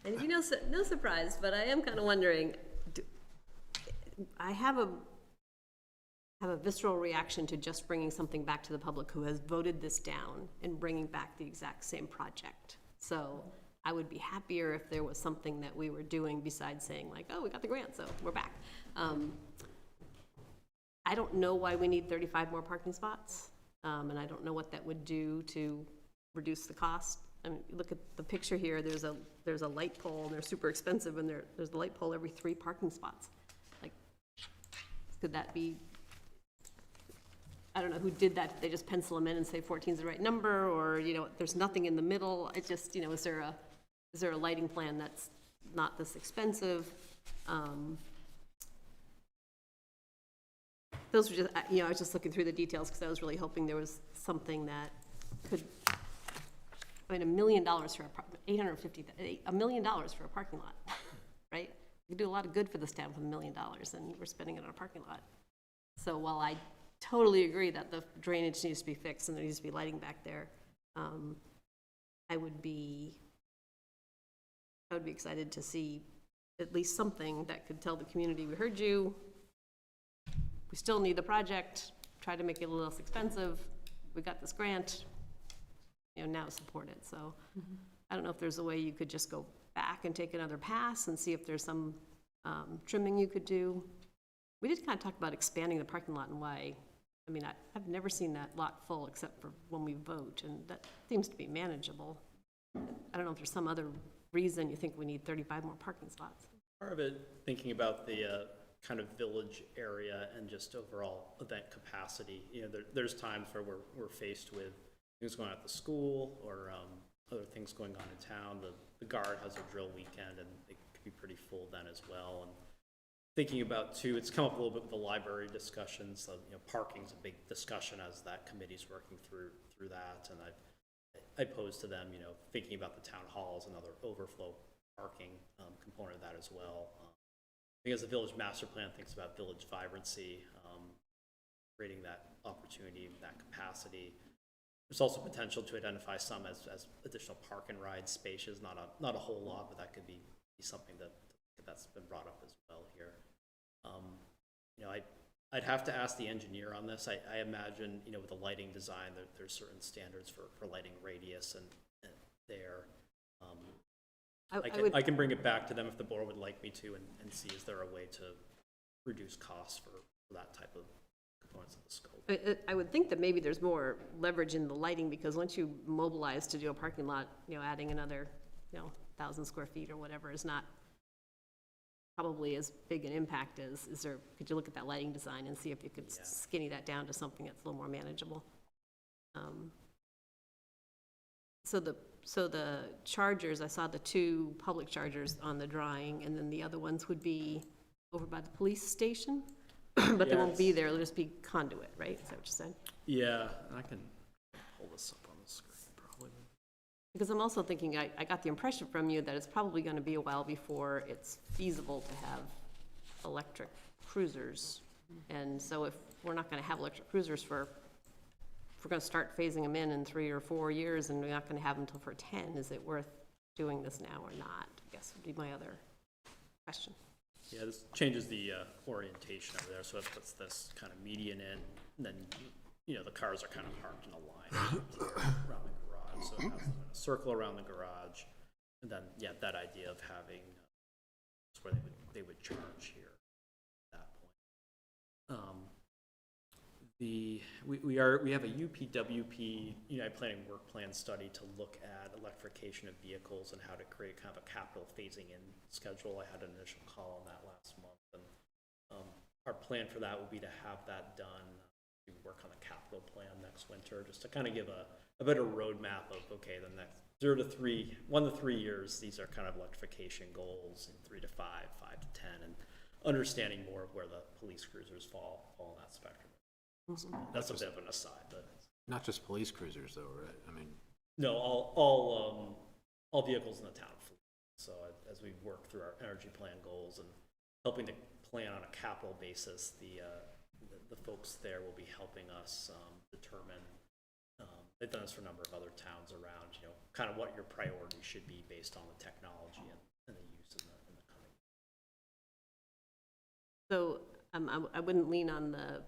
And you know, no surprise, but I am kind of wondering, I have a visceral reaction to just bringing something back to the public who has voted this down and bringing back the exact same project. So I would be happier if there was something that we were doing besides saying like, oh, we got the grant, so we're back. I don't know why we need 35 more parking spots, and I don't know what that would do to reduce the cost. I mean, look at the picture here, there's a light pole, and they're super expensive, and there's a light pole every 3 parking spots. Like, could that be, I don't know who did that, they just pencil them in and say 14 is the right number, or, you know, there's nothing in the middle. It just, you know, is there a lighting plan that's not this expensive? Those were just, you know, I was just looking through the details because I was really hoping there was something that could, I mean, $1 million for $1 million for a parking lot, right? We could do a lot of good for this town with $1 million, and we're spending it on a parking lot. So while I totally agree that the drainage needs to be fixed and there needs to be lighting back there, I would be excited to see at least something that could tell the community, we heard you, we still need the project, try to make it a little less expensive, we got this grant, you know, now support it. So I don't know if there's a way you could just go back and take another pass and see if there's some trimming you could do. We did kind of talk about expanding the parking lot and why. I mean, I've never seen that lot full except for when we vote, and that seems to be manageable. I don't know if there's some other reason you think we need 35 more parking spots. Part of it, thinking about the kind of village area and just overall event capacity. You know, there's times where we're faced with things going on at the school or other things going on in town. The guard has a drill weekend, and it could be pretty full then as well. And thinking about too, it's come up a little bit with the library discussions. You know, parking's a big discussion as that committee's working through that. And I posed to them, you know, thinking about the town hall as another overflow parking component of that as well. Because the village master plan thinks about village vibrancy, creating that opportunity, that capacity. There's also potential to identify some as additional park and ride spaces, not a whole lot, but that could be something that's been brought up as well here. You know, I'd have to ask the engineer on this. I imagine, you know, with the lighting design, there's certain standards for lighting radius and there. I can bring it back to them if the board would like me to and see is there a way to reduce costs for that type of components of the scope. I would think that maybe there's more leverage in the lighting, because once you mobilize to do a parking lot, you know, adding another, you know, 1,000 square feet or whatever is not probably as big an impact as, could you look at that lighting design and see if you could skinny that down to something that's a little more manageable? So the chargers, I saw the 2 public chargers on the drawing, and then the other ones would be over by the police station? But they won't be there, it'll just be conduit, right? Is that what you said? Yeah, I can pull this up on the screen probably. Because I'm also thinking, I got the impression from you that it's probably gonna be a while before it's feasible to have electric cruisers. And so if we're not gonna have electric cruisers if we're gonna start phasing them in 3 or 4 years, and we're not gonna have them until for 10, is it worth doing this now or not? I guess would be my other question. Yeah, this changes the orientation over there, so it puts this kind of median in, and then, you know, the cars are kind of parked in a line around the garage, so it has them in a circle around the garage, and then, yeah, that idea of having, that's where they would charge here at that point. We have a UPWP, United Planning Work Plan study to look at electrification of vehicles and how to create kind of a capital phasing in schedule. I had an initial call on that last month, and our plan for that would be to have that done, to work on the capital plan next winter, just to kind of give a better roadmap of, okay, the next 1 to 3 years, these are kind of electrification goals, in 3 to 5, 5 to 10, and understanding more of where the police cruisers fall on that spectrum. That's a bit of an aside, but Not just police cruisers though, right? I mean, no, all vehicles in the town fleet. So as we work through our energy plan goals and helping to plan on a capital basis, the folks there will be helping us determine. They've done this for a number of other towns around, kind of what your priorities should be based on the technology and the use in the coming. So I wouldn't lean on the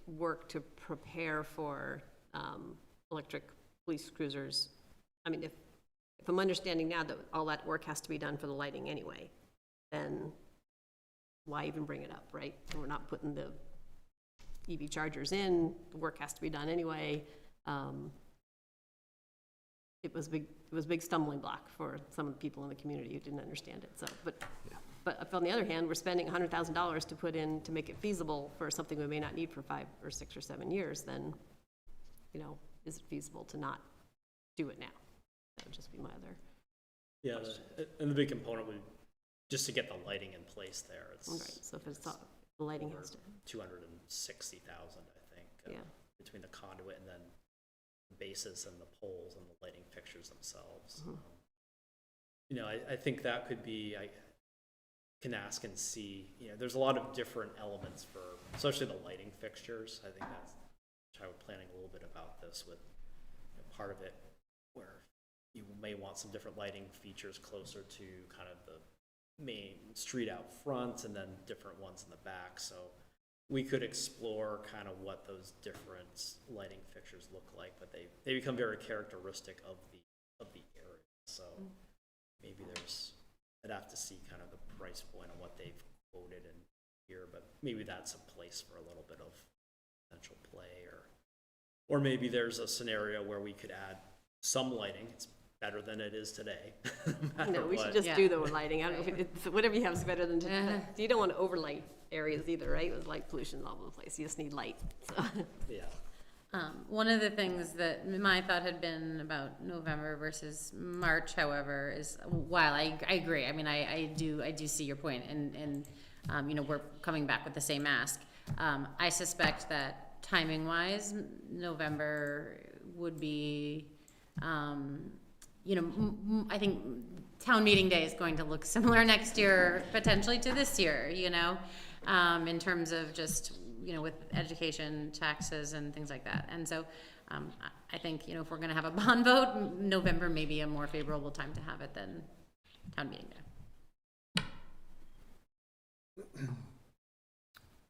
work to prepare for electric police cruisers. I mean, if I'm understanding now that all that work has to be done for the lighting anyway, then why even bring it up, right? We're not putting the EV chargers in, the work has to be done anyway. It was a big stumbling block for some of the people in the community who didn't understand it. So, but if on the other hand, we're spending $100,000 to put in to make it feasible for something we may not need for 5 or 6 or 7 years, then, is it feasible to not do it now? That would just be my other. Yeah, and the big component would just to get the lighting in place there. It's right. So if it's the lighting has to. 260,000, I think. Yeah. Between the conduit and then the bases and the poles and the lighting fixtures themselves. I think that could be. I can ask and see. There's a lot of different elements for, especially the lighting fixtures. I think that's. I was planning a little bit about this with part of it where you may want some different lighting features closer to kind of the main street out front and then different ones in the back. So we could explore kind of what those different lighting fixtures look like, but they become very characteristic of the area. So maybe I'd have to see kind of the price point on what they've quoted in here, but maybe that's a place for a little bit of potential play, or maybe there's a scenario where we could add some lighting. It's better than it is today. No, we should just do the lighting. I don't know if it's, whatever you have is better than just, you don't want to overlight areas either, right? With light pollution all over the place. You just need light. So. Yeah. One of the things that my thought had been about November versus March, however, is while I agree. I mean, I do see your point, and we're coming back with the same ask. I suspect that timing-wise, November would be. I think town meeting day is going to look similar next year, potentially to this year, in terms of just, with education, taxes, and things like that. And so I think, if we're going to have a bond vote, November may be a more favorable time to have it than town meeting day.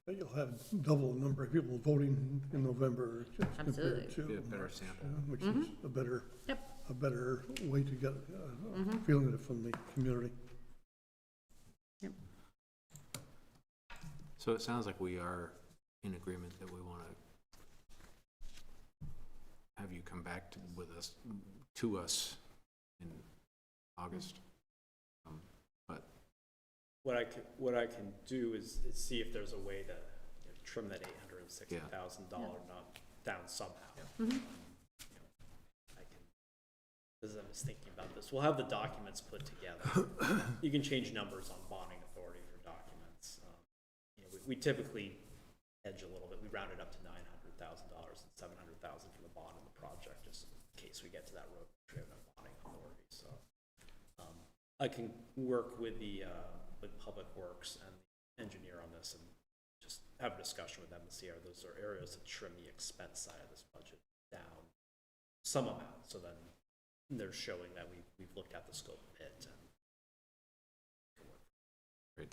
You'll have double the number of people voting in November just Absolutely. compared to Be a better March, sample. which is a better, a better way to get a feeling of it from the community. Yep. So it sounds like we are in agreement that we want to have you come back to us in August. But what I can do is see if there's a way to trim that $860,000 not down somehow. As I was thinking about this, we'll have the documents put together. You can change numbers on bonding authority for documents. We typically hedge a little bit. We round it up to $900,000 and $700,000 for the bond of the project, just in case we get to that road trip and bonding authority. So I can work with with Public Works and the engineer on this and just have a discussion with them and see are those areas to trim the expense side of this budget down some amount. So then they're showing that we've looked at the scope of it. Great.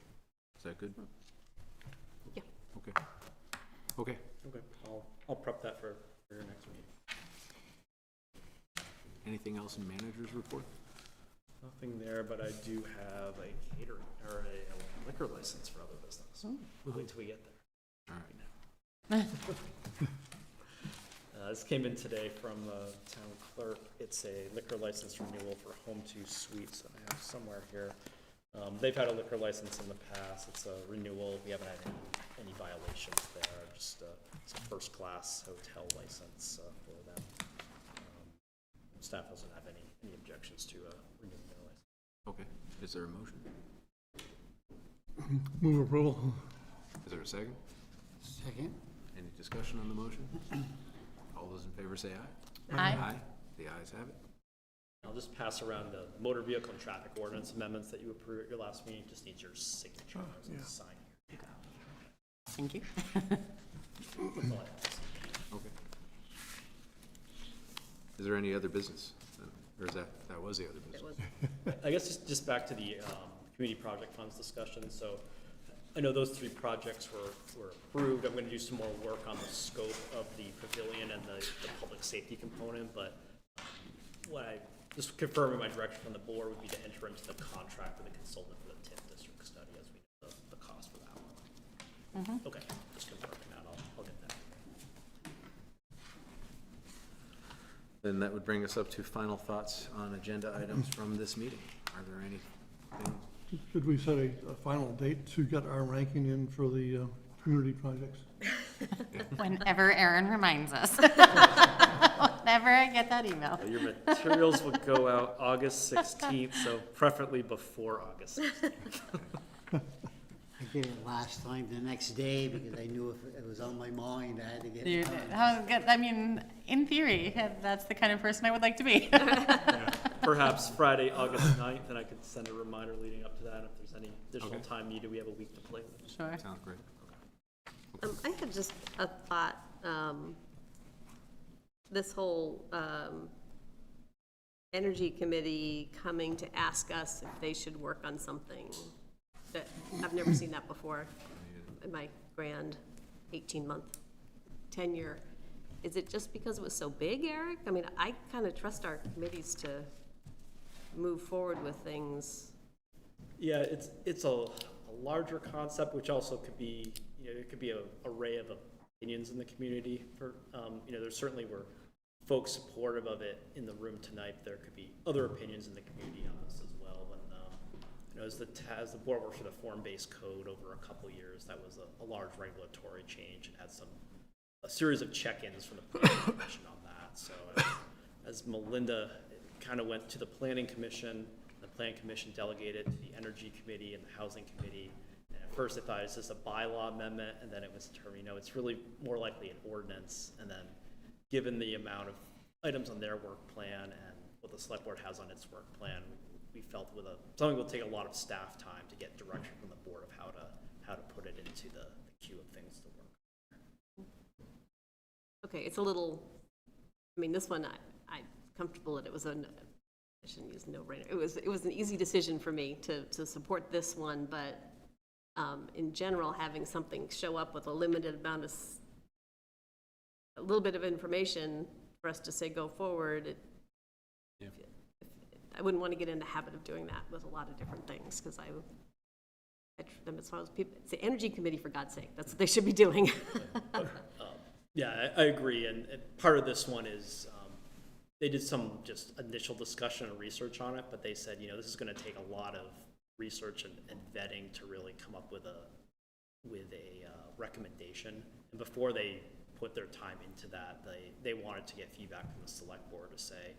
Is that good? Yeah. Okay. Okay. Okay. I'll prep that for your next meeting. Anything else in manager's report? Nothing there, but I do have a catering or a liquor license for other business. We'll wait till we get there. All right. This came in today from the town clerk. It's a liquor license renewal for Home 2 Suites that I have somewhere here. They've had a liquor license in the past. It's a renewal. We haven't had any violations there. Just it's a first-class hotel license for them. Staff doesn't have any objections to renewing their license. Okay. Is there a motion? Move approval. Is there a second? Second? Any discussion on the motion? All those in favor say aye. Aye. Aye. The ayes have it. I'll just pass around the motor vehicle and traffic ordinance amendments that you approved at your last meeting. Just needs your signature and sign here. Thank you. That's all I have to say. Okay. Is there any other business? Or is that was the other It business? was, I guess just back to the community project funds discussion. So I know those 3 projects were approved. I'm going to do some more work on the scope of the pavilion and the public safety component, but what I just confirming my direction from the board would be to enter into the contract with a consultant for the TIF district study as we know the cost for that one. Okay, just confirming that. I'll get that. Then that would bring us up to final thoughts on agenda items from this meeting. Are there anything? Should we set a final date to get our ranking in for the community projects? Whenever Aaron reminds us. Whenever I get that email. Your materials will go out August 16th, so preferably before August 16th. I did it last time the next day because I knew if it was on my mind, I had to get it done. How good, I mean, in theory, that's the kind of person I would like to be. Yeah, perhaps Friday, August 9th, and I could send a reminder leading up to that. If there's any additional time needed, we have a week to play with it. Sure. Sounds great. I had just a thought, this whole, energy committee coming to ask us if they should work on something that, I've never seen that before in my grand 18-month tenure. Is it just because it was so big, Eric? I mean, I kind of trust our committees to move forward with things. Yeah, it's a larger concept, which also could be, it could be an array of opinions in the community. For there certainly were folks supportive of it in the room tonight. There could be other opinions in the community on this as well. And as the board worked for the form-based code over a couple years, that was a large regulatory change and had a series of check-ins from the planning commission on that. So as Melinda kind of went to the planning commission, the planning commission delegated to the energy committee and the housing committee. And at first I thought it's just a bylaw amendment, and then it was determined, it's really more likely an ordinance. And then given the amount of items on their work plan and what the select board has on its work plan, we felt something will take a lot of staff time to get direction from the board of how to put it into the queue of things to work. Okay, it's a little, I mean, this one, I'm comfortable that it was I shouldn't use no-brainer. It was an easy decision for me to support this one, but in general, having something show up with a limited amount of, a little bit of information for us to say go forward, I wouldn't want to get in the habit of doing that with a lot of different things, because as far as people, it's the energy committee, for God's sake, that's what they should be doing. Yeah, I agree, and part of this one is they did some just initial discussion and research on it, but they said, this is going to take a lot of research and vetting to really come up with a recommendation. And before they put their time into that, they wanted to get feedback from the select board to say,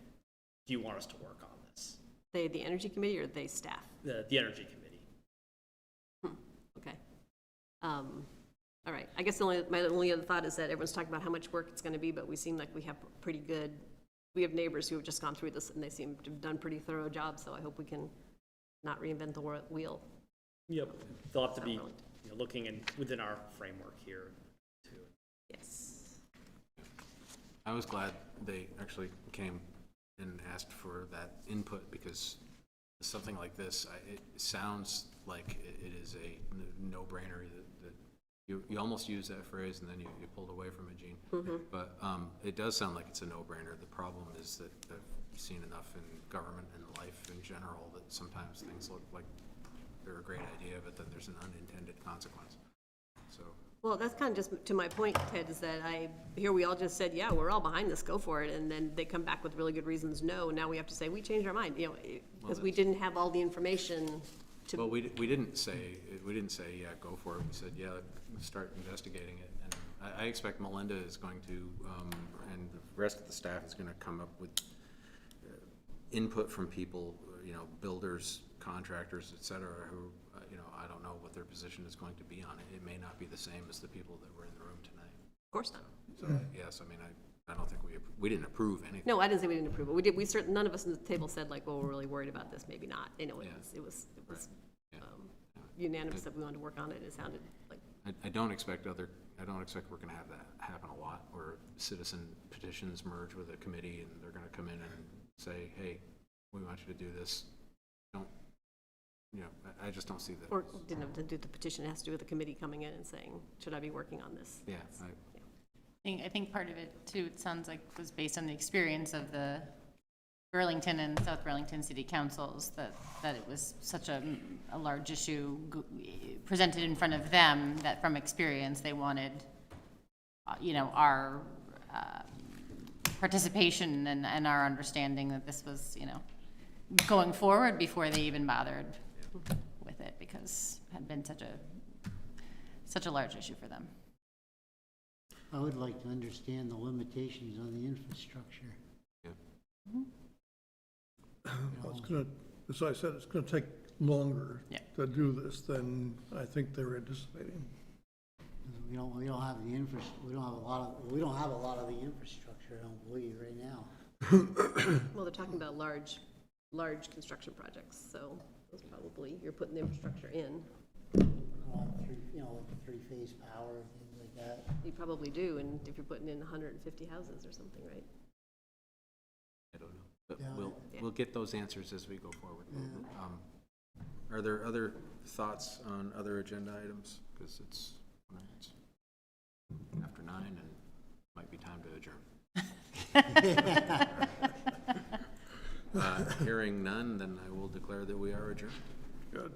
do you want us to work on this? They, the energy committee, or they staff? The energy committee. Okay. All right, I guess my only other thought is that everyone's talking about how much work it's gonna be, but we seem like we have pretty good, we have neighbors who have just gone through this and they seem to have done pretty thorough jobs, so I hope we can not reinvent the wheel. Yep, they'll have to be, Really. looking within our framework here too. Yes. I was glad they actually came and asked for that input, because something like this, it sounds like it is a no-brainer that you almost use that phrase and then you pulled away from it, Gene. But it does sound like it's a no-brainer. The problem is that I've seen enough in government and life in general that sometimes things look like they're a great idea, but then there's an unintended consequence. So. Well, that's kind of just to my point, Ted, is that we all just said, yeah, we're all behind this, go for it, and then they come back with really good reasons no, and now we have to say, we changed our mind, because we didn't have all the information to. Well, we didn't say, yeah, go for it. We said, yeah, start investigating it. And I expect Melinda is going to, and the rest of the staff is going to come up with input from people, builders, contractors, et cetera, who, I don't know what their position is going to be on it. It may not be the same as the people that were in the room tonight. Of course not. So, yes, I mean, I don't think we didn't approve anything. No, I didn't say we didn't approve it. We certainly, none of us at the table said like, well, we're really worried about this, maybe not. It was Yeah. unanimous that we wanted to work on it. It sounded like. I don't expect we're gonna have that happen a lot, where citizen petitions merge with a committee and they're gonna come in and say, hey, we want you to do this. I just don't see that. Or didn't have to do the petition, it has to do with the committee coming in and saying, should I be working on this? Yeah. I think part of it too, it sounds like was based on the experience of the Burlington and South Burlington city councils, that it was such a large issue presented in front of them, that from experience they wanted, our participation and our understanding that this was, going forward before they even bothered with it, because it had been such a large issue for them. I would like to understand the limitations on the infrastructure. Well, it's gonna, as I said, it's gonna take longer Yeah. to do this than I think they were anticipating. We don't have the we don't have a lot of the infrastructure, I don't believe, right now. Well, they're talking about large construction projects, so those probably, you're putting the infrastructure in. Three-phase power, things like that. You probably do, and if you're putting in 150 houses or something, right? I don't know, but Yeah. we'll get those answers as we go forward. Are there other thoughts on other agenda items? Because it's after 9 and might be time to adjourn. Hearing none, then I will declare that we are adjourned. Good.